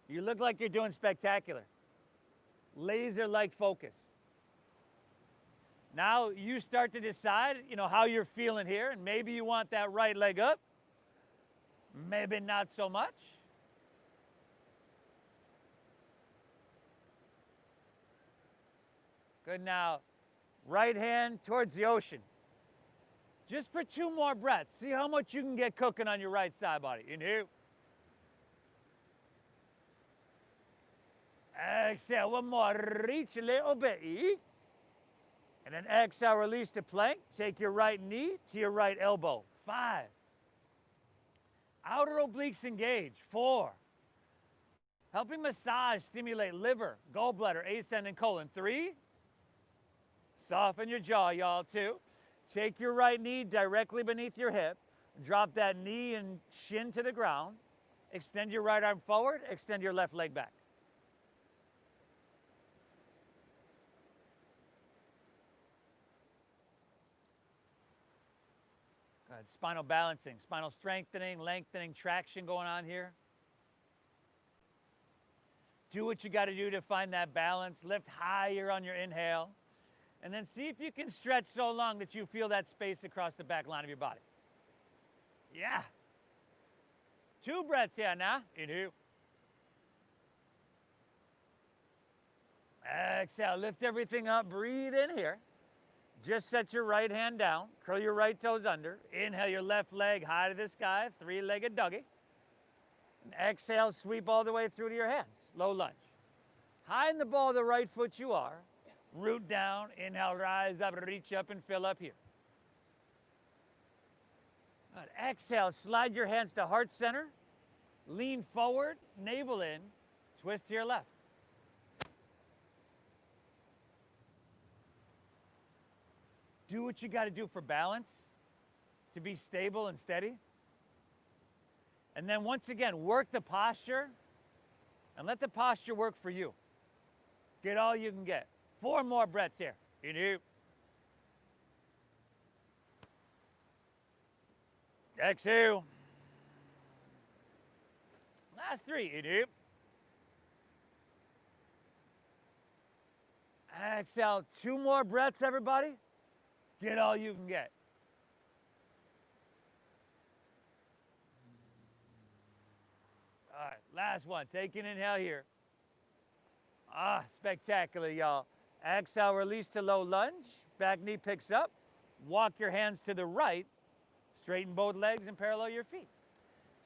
You look like you're doing spectacular. Laser-like focus. Now you start to decide, how you're feeling here, and maybe you want that right leg up, maybe not so much. Good, now right hand towards the ocean. Just for 2 more breaths. See how much you can get cooking on your right side body. Inhale. Exhale, one more, reach a little bit. And then exhale, release to plank. Take your right knee to your right elbow. 5. Outer obliques engage. 4. Helping massage, stimulate liver, gallbladder, ascending colon. 3. Soften your jaw, y'all. 2. Take your right knee directly beneath your hip. Drop that knee and shin to the ground. Extend your right arm forward. Extend your left leg back. Good. Spinal balancing, spinal strengthening, lengthening, traction going on here. Do what you got to do to find that balance. Lift higher on your inhale. And then see if you can stretch so long that you feel that space across the back line of your body. Yeah. 2 breaths here now. Inhale. Exhale. Lift everything up. Breathe in here. Just set your right hand down. Curl your right toes under. Inhale your left leg high to the sky. 3-legged doggy. And exhale, sweep all the way through to your hands. Low lunge. High in the ball of the right foot you are. Root down. Inhale, rise up, reach up and fill up here. Good. Exhale, slide your hands to heart center. Lean forward, navel in. Twist to your left. Do what you got to do for balance, to be stable and steady. And then once again, work the posture and let the posture work for you. Get all you can get. 4 more breaths here. Inhale. Exhale. Last 3. Inhale. Exhale. 2 more breaths, everybody. Get all you can get. All right, last one. Take an inhale here. Spectacular, y'all. Exhale, release to low lunge. Back knee picks up. Walk your hands to the right. Straighten both legs and parallel your feet.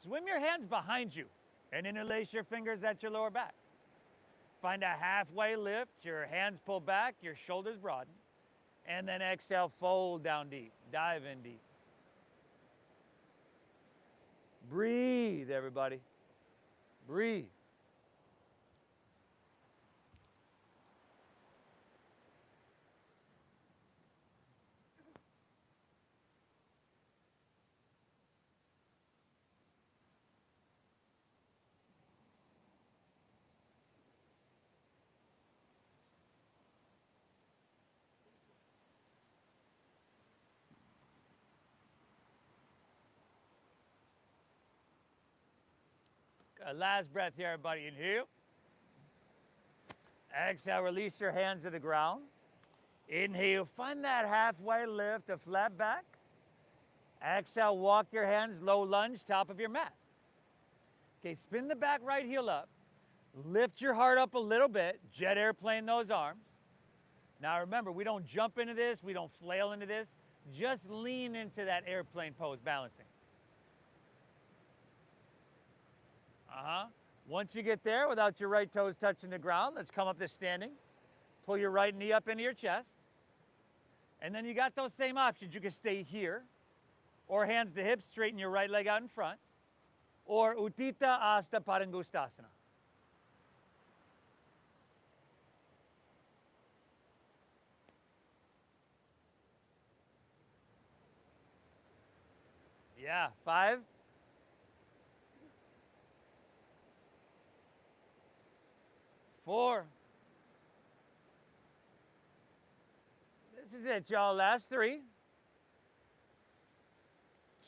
Swim your hands behind you and interlace your fingers at your lower back. Find a halfway lift. Your hands pull back, your shoulders broaden. And then exhale, fold down deep. Dive in deep. Breathe, everybody. Breathe. Last breath here, everybody. Inhale. Exhale, release your hands to the ground. Inhale, find that halfway lift, a flat back. Exhale, walk your hands, low lunge, top of your mat. Okay, spin the back right heel up. Lift your heart up a little bit. Jet airplane those arms. Now remember, we don't jump into this. We don't flail into this. Just lean into that airplane pose, balancing. Once you get there, without your right toes touching the ground, let's come up to standing. Pull your right knee up into your chest. And then you got those same options. You can stay here, or hands to hips, straighten your right leg out in front, or Uttita Asta Padangustasana. Yeah, 5. 4. This is it, y'all. Last 3.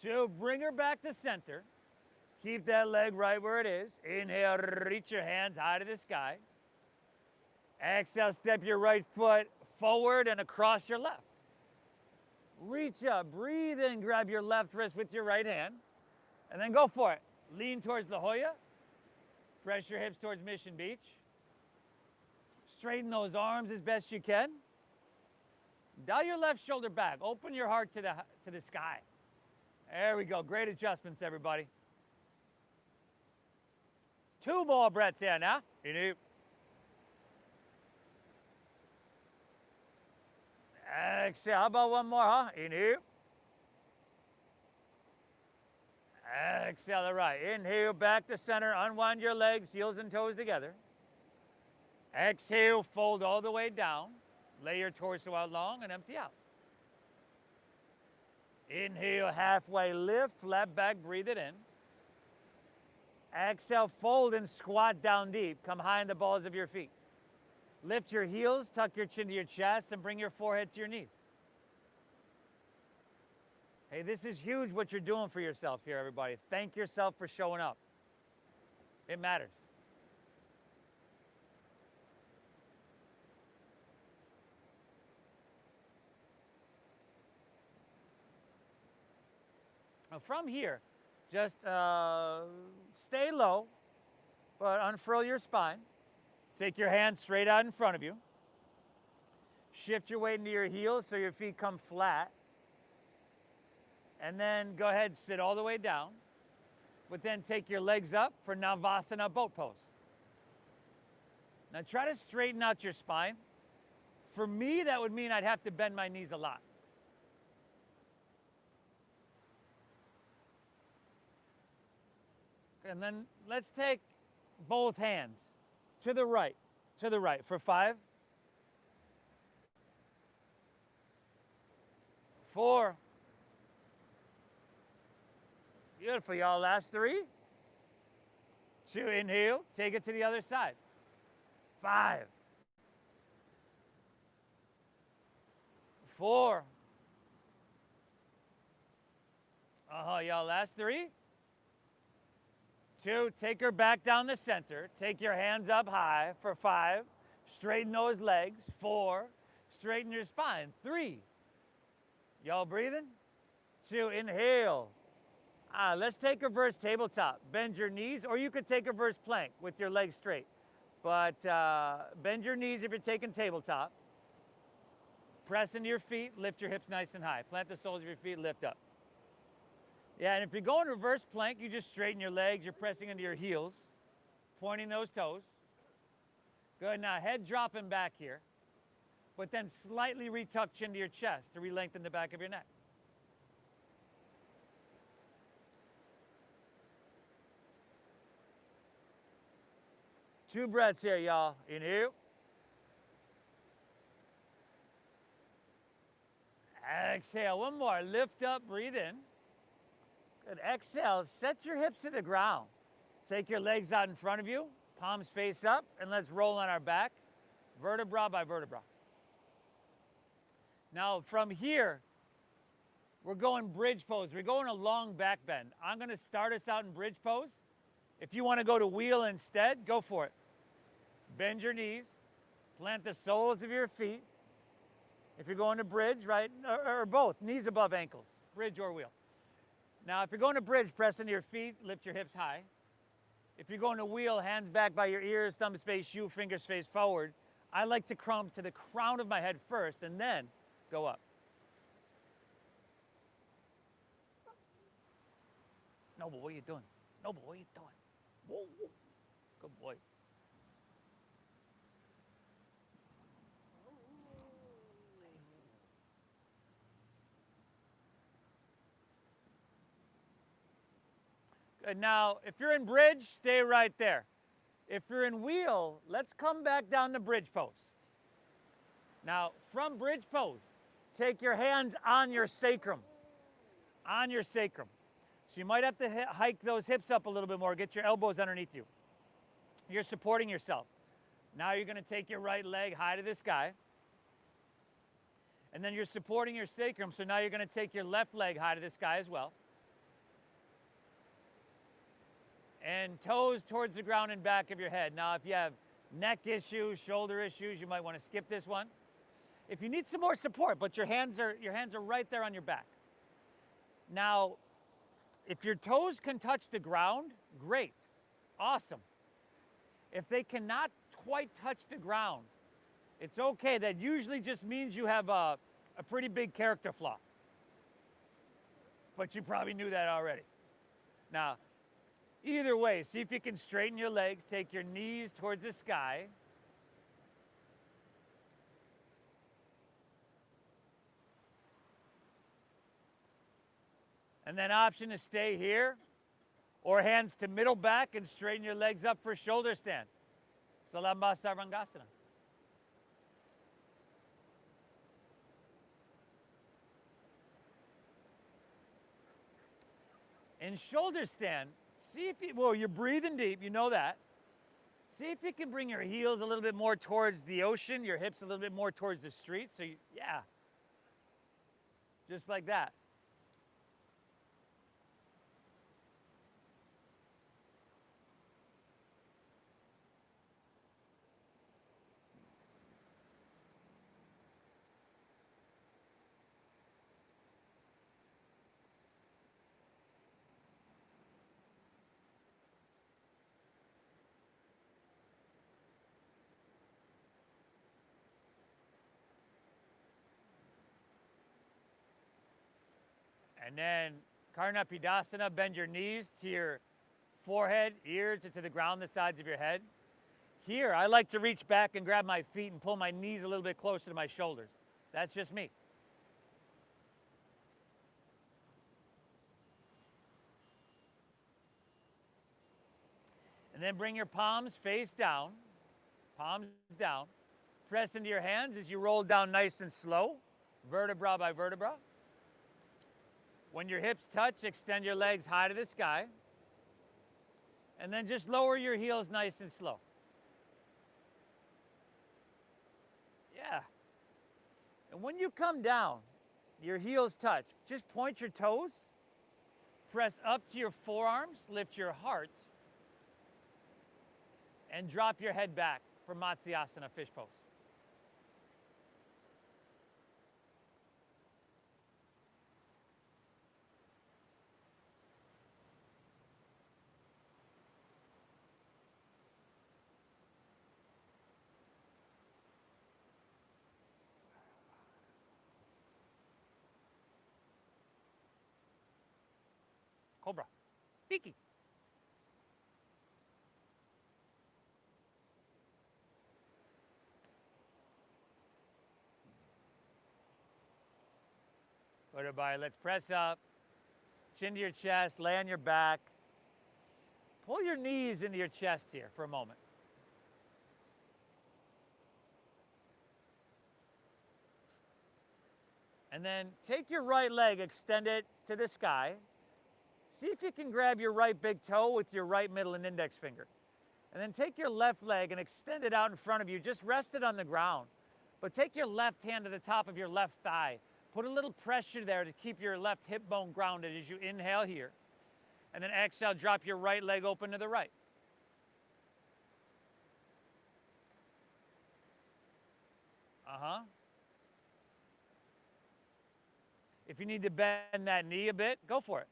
2, bring her back to center. Keep that leg right where it is. Inhale, reach your hands high to the sky. Exhale, step your right foot forward and across your left. Reach up, breathe in, grab your left wrist with your right hand, and then go for it. Lean towards La Jolla. Press your hips towards Mission Beach. Straighten those arms as best you can. Dial your left shoulder back. Open your heart to the sky. There we go. Great adjustments, everybody. 2 more breaths here now. Inhale. Exhale. How about one more, huh? Inhale. Exhale, all right. Inhale, back to center. Unwind your legs, heels and toes together. Exhale, fold all the way down. Lay your torso out long and empty out. Inhale, halfway lift, flat back, breathe it in. Exhale, fold and squat down deep. Come high in the balls of your feet. Lift your heels, tuck your chin to your chest, and bring your forehead to your knees. Hey, this is huge what you're doing for yourself here, everybody. Thank yourself for showing up. It matters. Now from here, just stay low, but unfurl your spine. Take your hands straight out in front of you. Shift your weight into your heels so your feet come flat. And then go ahead and sit all the way down. But then take your legs up for Navasana boat pose. Now try to straighten out your spine. For me, that would mean I'd have to bend my knees a lot. And then let's take both hands to the right for 5, 4. Beautiful, y'all. Last 3. 2, inhale, take it to the other side. 5, 4. Y'all. Last 3. 2, take her back down the center. Take your hands up high for 5. Straighten those legs. 4, straighten your spine. 3. Y'all breathing? 2, inhale. Let's take reverse tabletop. Bend your knees, or you could take reverse plank with your legs straight. But bend your knees if you're taking tabletop. Press into your feet, lift your hips nice and high. Plant the soles of your feet, lift up. Yeah, and if you're going reverse plank, you just straighten your legs. You're pressing into your heels, pointing those toes. Good, now head dropping back here, but then slightly retuck chin to your chest to re-lengthen the back of your neck. Two breaths here, y'all. Inhale. Exhale, one more. Lift up, breathe in. Good. Exhale, set your hips to the ground. Take your legs out in front of you, palms face up, and let's roll on our back, vertebra by vertebra. Now from here, we're going bridge pose. We're going a long back bend. I'm gonna start us out in bridge pose. If you wanna go to wheel instead, go for it. Bend your knees, plant the soles of your feet. If you're going to bridge, right, or both, knees above ankles, bridge or wheel. Now, if you're going to bridge, press into your feet, lift your hips high. If you're going to wheel, hands back by your ears, thumbs face you, fingers face forward. I like to come to the crown of my head first and then go up. Noble, what are you doing? Noble, what are you doing? Whoa, whoa. Good boy. Good. Now, if you're in bridge, stay right there. If you're in wheel, let's come back down to bridge pose. Now, from bridge pose, take your hands on your sacrum. On your sacrum. So you might have to hike those hips up a little bit more, get your elbows underneath you. You're supporting yourself. Now you're going to take your right leg high to the sky. And then you're supporting your sacrum, so now you're going to take your left leg high to the sky as well. And toes towards the ground and back of your head. Now if you have neck issues, shoulder issues, you might want to skip this one. If you need some more support, but your hands are right there on your back. Now, if your toes can touch the ground, great, awesome. If they cannot quite touch the ground, it's okay. That usually just means you have a pretty big character flaw. But you probably knew that already. Now, either way, see if you can straighten your legs, take your knees towards the sky. And then option to stay here, or hands to middle back and straighten your legs up for shoulder stand. Salambasarangasana. In shoulder stand, see if you, well, you're breathing deep, you know that. See if you can bring your heels a little bit more towards the ocean, your hips a little bit more towards the street. So, yeah, just like that. And then Karnapidasana, bend your knees to your forehead, ears, to the ground, the sides of your head. Here, I like to reach back and grab my feet and pull my knees a little bit closer to my shoulders. That's just me. And then bring your palms face down, palms down. Press into your hands as you roll down nice and slow, vertebra by vertebra. When your hips touch, extend your legs high to the sky. And then just lower your heels nice and slow. Yeah. And when you come down, your heels touch. Just point your toes, press up to your forearms, lift your heart, and drop your head back for Matsyasana, fish pose. Cobra. Peaky. Everybody, let's press up. Chin to your chest, lay on your back. Pull your knees into your chest here for a moment. And then take your right leg, extend it to the sky. See if you can grab your right big toe with your right middle and index finger. And then take your left leg and extend it out in front of you. Just rest it on the ground. But take your left hand to the top of your left thigh. Put a little pressure there to keep your left hip bone grounded as you inhale here. And then exhale, drop your right leg open to the right. If you need to bend that knee a bit, go for it.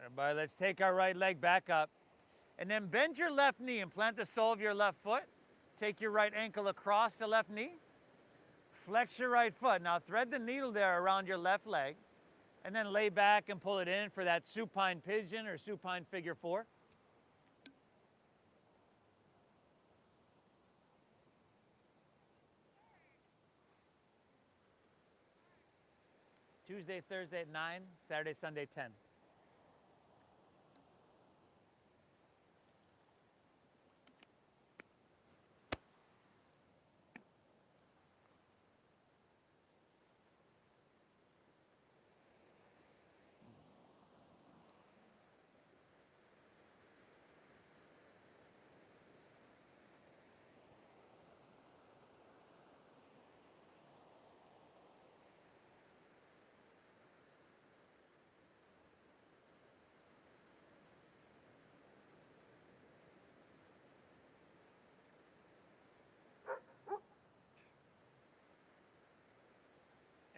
Everybody, let's take our right leg back up. And then bend your left knee and plant the sole of your left foot. Take your right ankle across the left knee. Flex your right foot. Now thread the needle there around your left leg, and then lay back and pull it in for that supine pigeon or supine figure four. Tuesday, Thursday at 9, Saturday, Sunday 10.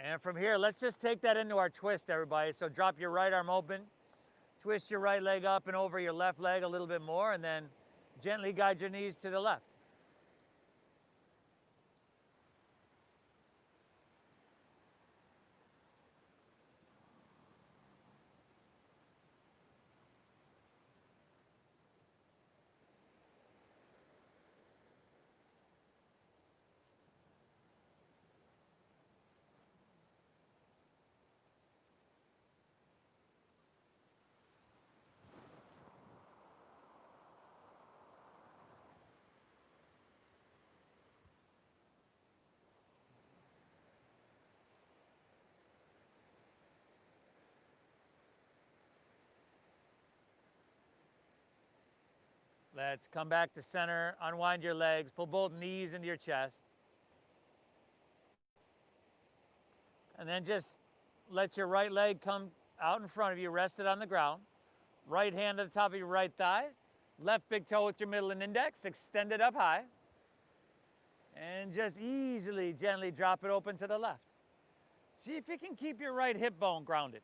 And from here, let's just take that into our twist, everybody. So drop your right arm open, twist your right leg up and over your left leg a little bit more, and then gently guide your knees to the left. Let's come back to center, unwind your legs, pull both knees into your chest. And then just let your right leg come out in front of you, rest it on the ground. Right hand to the top of your right thigh. Left big toe with your middle and index, extend it up high. And just easily, gently drop it open to the left. See if you can keep your right hip bone grounded.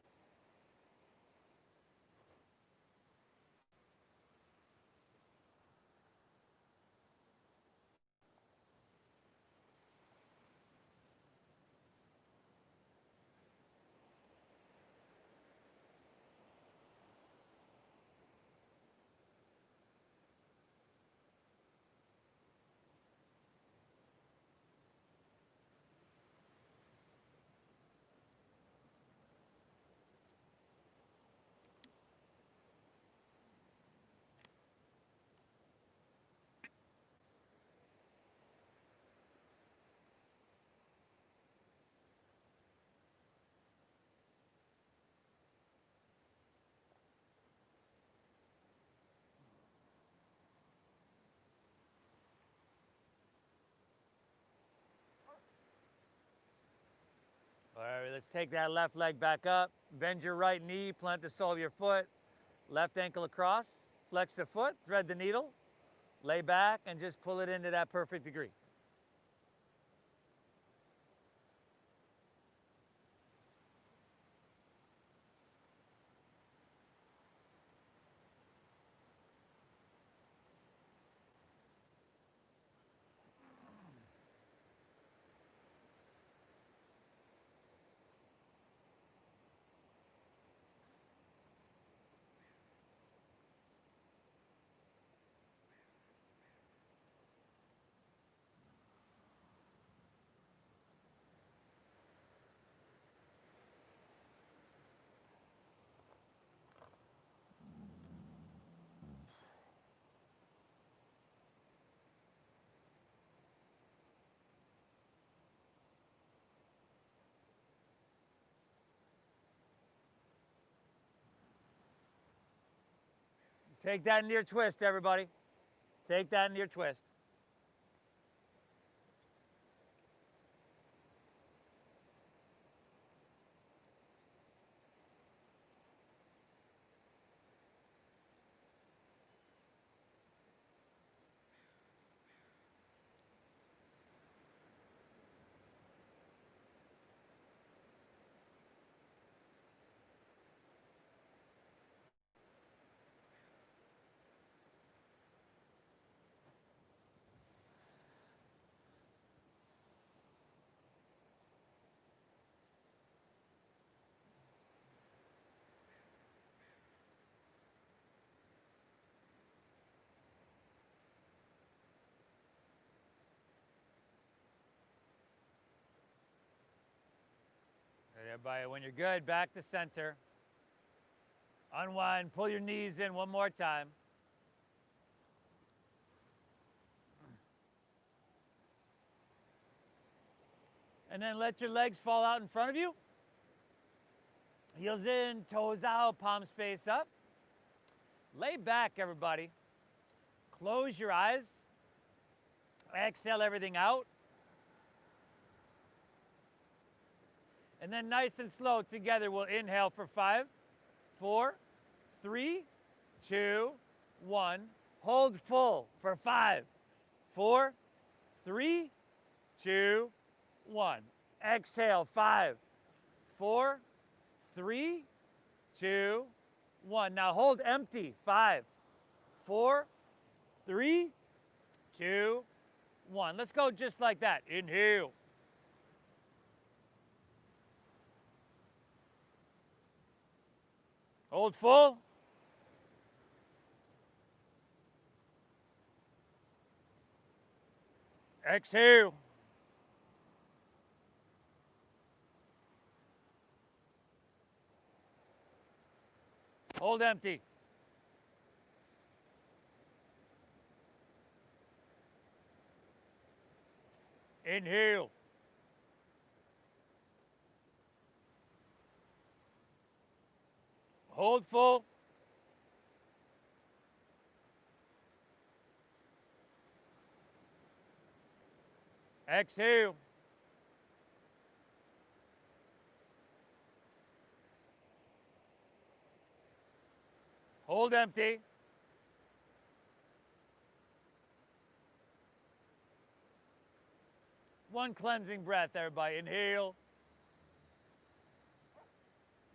All right, let's take that left leg back up. Bend your right knee, plant the sole of your foot. Left ankle across, flex the foot, thread the needle, lay back, and just pull it into that perfect degree. Take that into your twist, everybody. Take that into your twist. Everybody, when you're good, back to center. Unwind, pull your knees in one more time. And then let your legs fall out in front of you. Heels in, toes out, palms face up. Lay back, everybody. Close your eyes. Exhale everything out. And then nice and slow together, we'll inhale for 5, 4, 3, 2, 1. Hold full for 5, 4, 3, 2, 1. Exhale, 5, 4, 3, 2, 1. Now hold empty. 5, 4, 3, 2, 1. Let's go just like that. Inhale. Hold full. Exhale. Hold empty. Inhale. Hold full. Exhale. Hold empty. One cleansing breath, everybody. Inhale.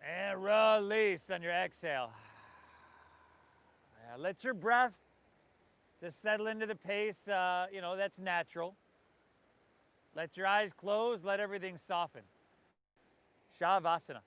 And release on your exhale. Let your breath just settle into the pace, that's natural. Let your eyes close, let everything soften. Shavasana.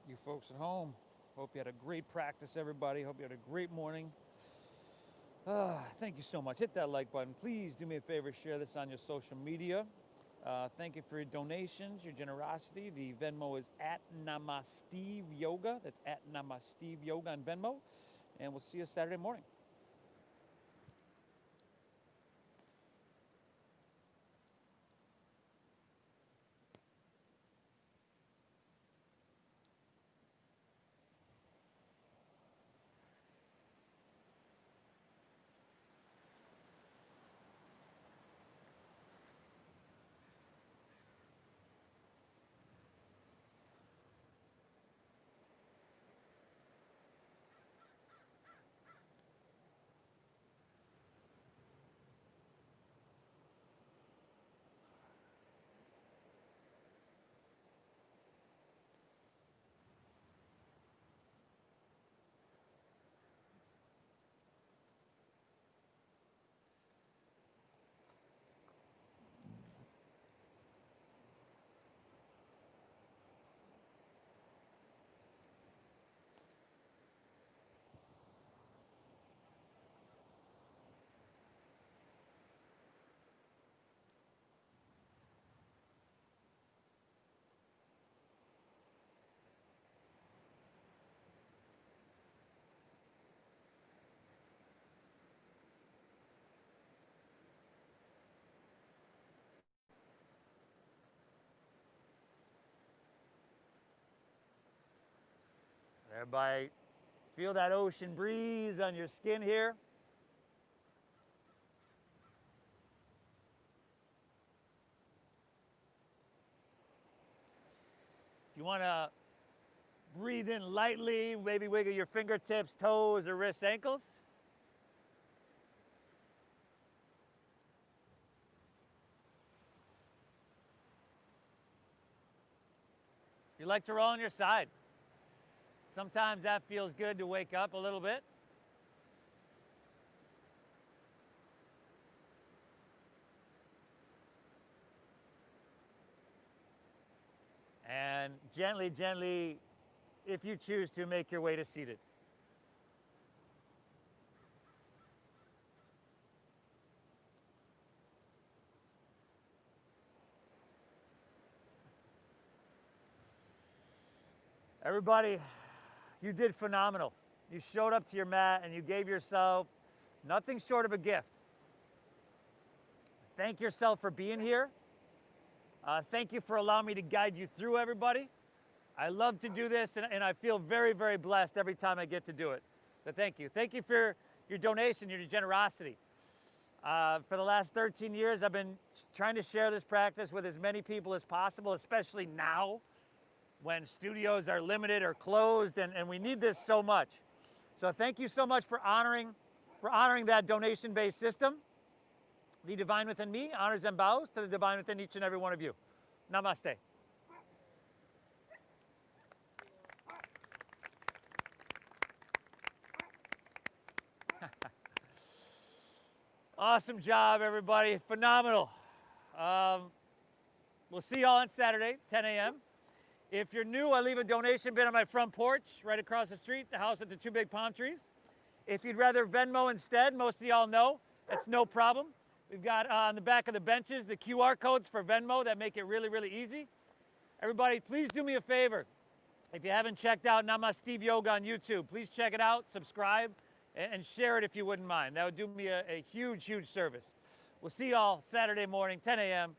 You folks at home, hope you had a great practice, everybody. Hope you had a great morning. Thank you so much. Hit that like button. Please do me a favor, share this on your social media. Thank you for your donations, your generosity. The Venmo is at Namasteve Yoga. That's at Namasteve Yoga on Venmo. And we'll see you Saturday morning. Everybody, feel that ocean breeze on your skin here. You want to breathe in lightly, maybe wiggle your fingertips, toes, or wrists, ankles. You like to roll on your side. Sometimes that feels good to wake up a little bit. And gently, gently, if you choose to, make your way to seated. Everybody, you did phenomenal. You showed up to your mat and you gave yourself nothing short of a gift. Thank yourself for being here. Thank you for allowing me to guide you through, everybody. I love to do this, and I feel very, very blessed every time I get to do it. So thank you. Thank you for your donation, your generosity. For the last 13 years, I've been trying to share this practice with as many people as possible, especially now when studios are limited or closed, and we need this so much. So thank you so much for honoring that donation-based system. The divine within me honors and bows to the divine within each and every one of you. Namaste. Awesome job, everybody. Phenomenal. We'll see you all on Saturday, 10 a.m. If you're new, I leave a donation bin on my front porch right across the street, the house with the two big palm trees. If you'd rather Venmo instead, most of y'all know, that's no problem. We've got on the back of the benches the QR codes for Venmo that make it really, really easy. Everybody, please do me a favor. If you haven't checked out Namasteve Yoga on YouTube, please check it out, subscribe, and share it if you wouldn't mind. That would do me a huge, huge service. We'll see y'all Saturday morning, 10 a.m.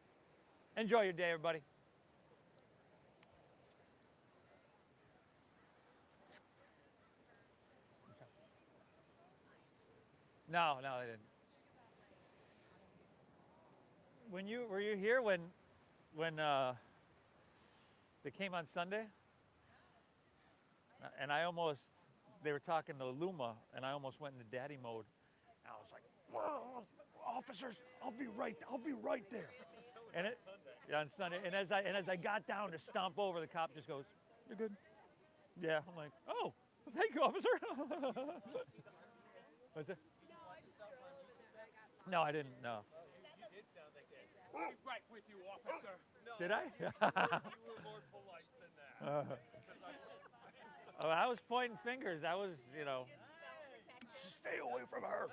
Enjoy your day, everybody. No, I didn't. Were you here when they came on Sunday? And they were talking to Luma, and I almost went into daddy mode. And I was like, "Whoa, officers, I'll be right there." And on Sunday, and as I got down to stomp over, the cop just goes, "You're good." Yeah, I'm like, "Oh, thank you, officer." What's it? No, I didn't. No. You did sound like that. I'll be right with you, officer. No, Did I? you were more polite than that. Oh, I was pointing fingers. I was, stay away from her.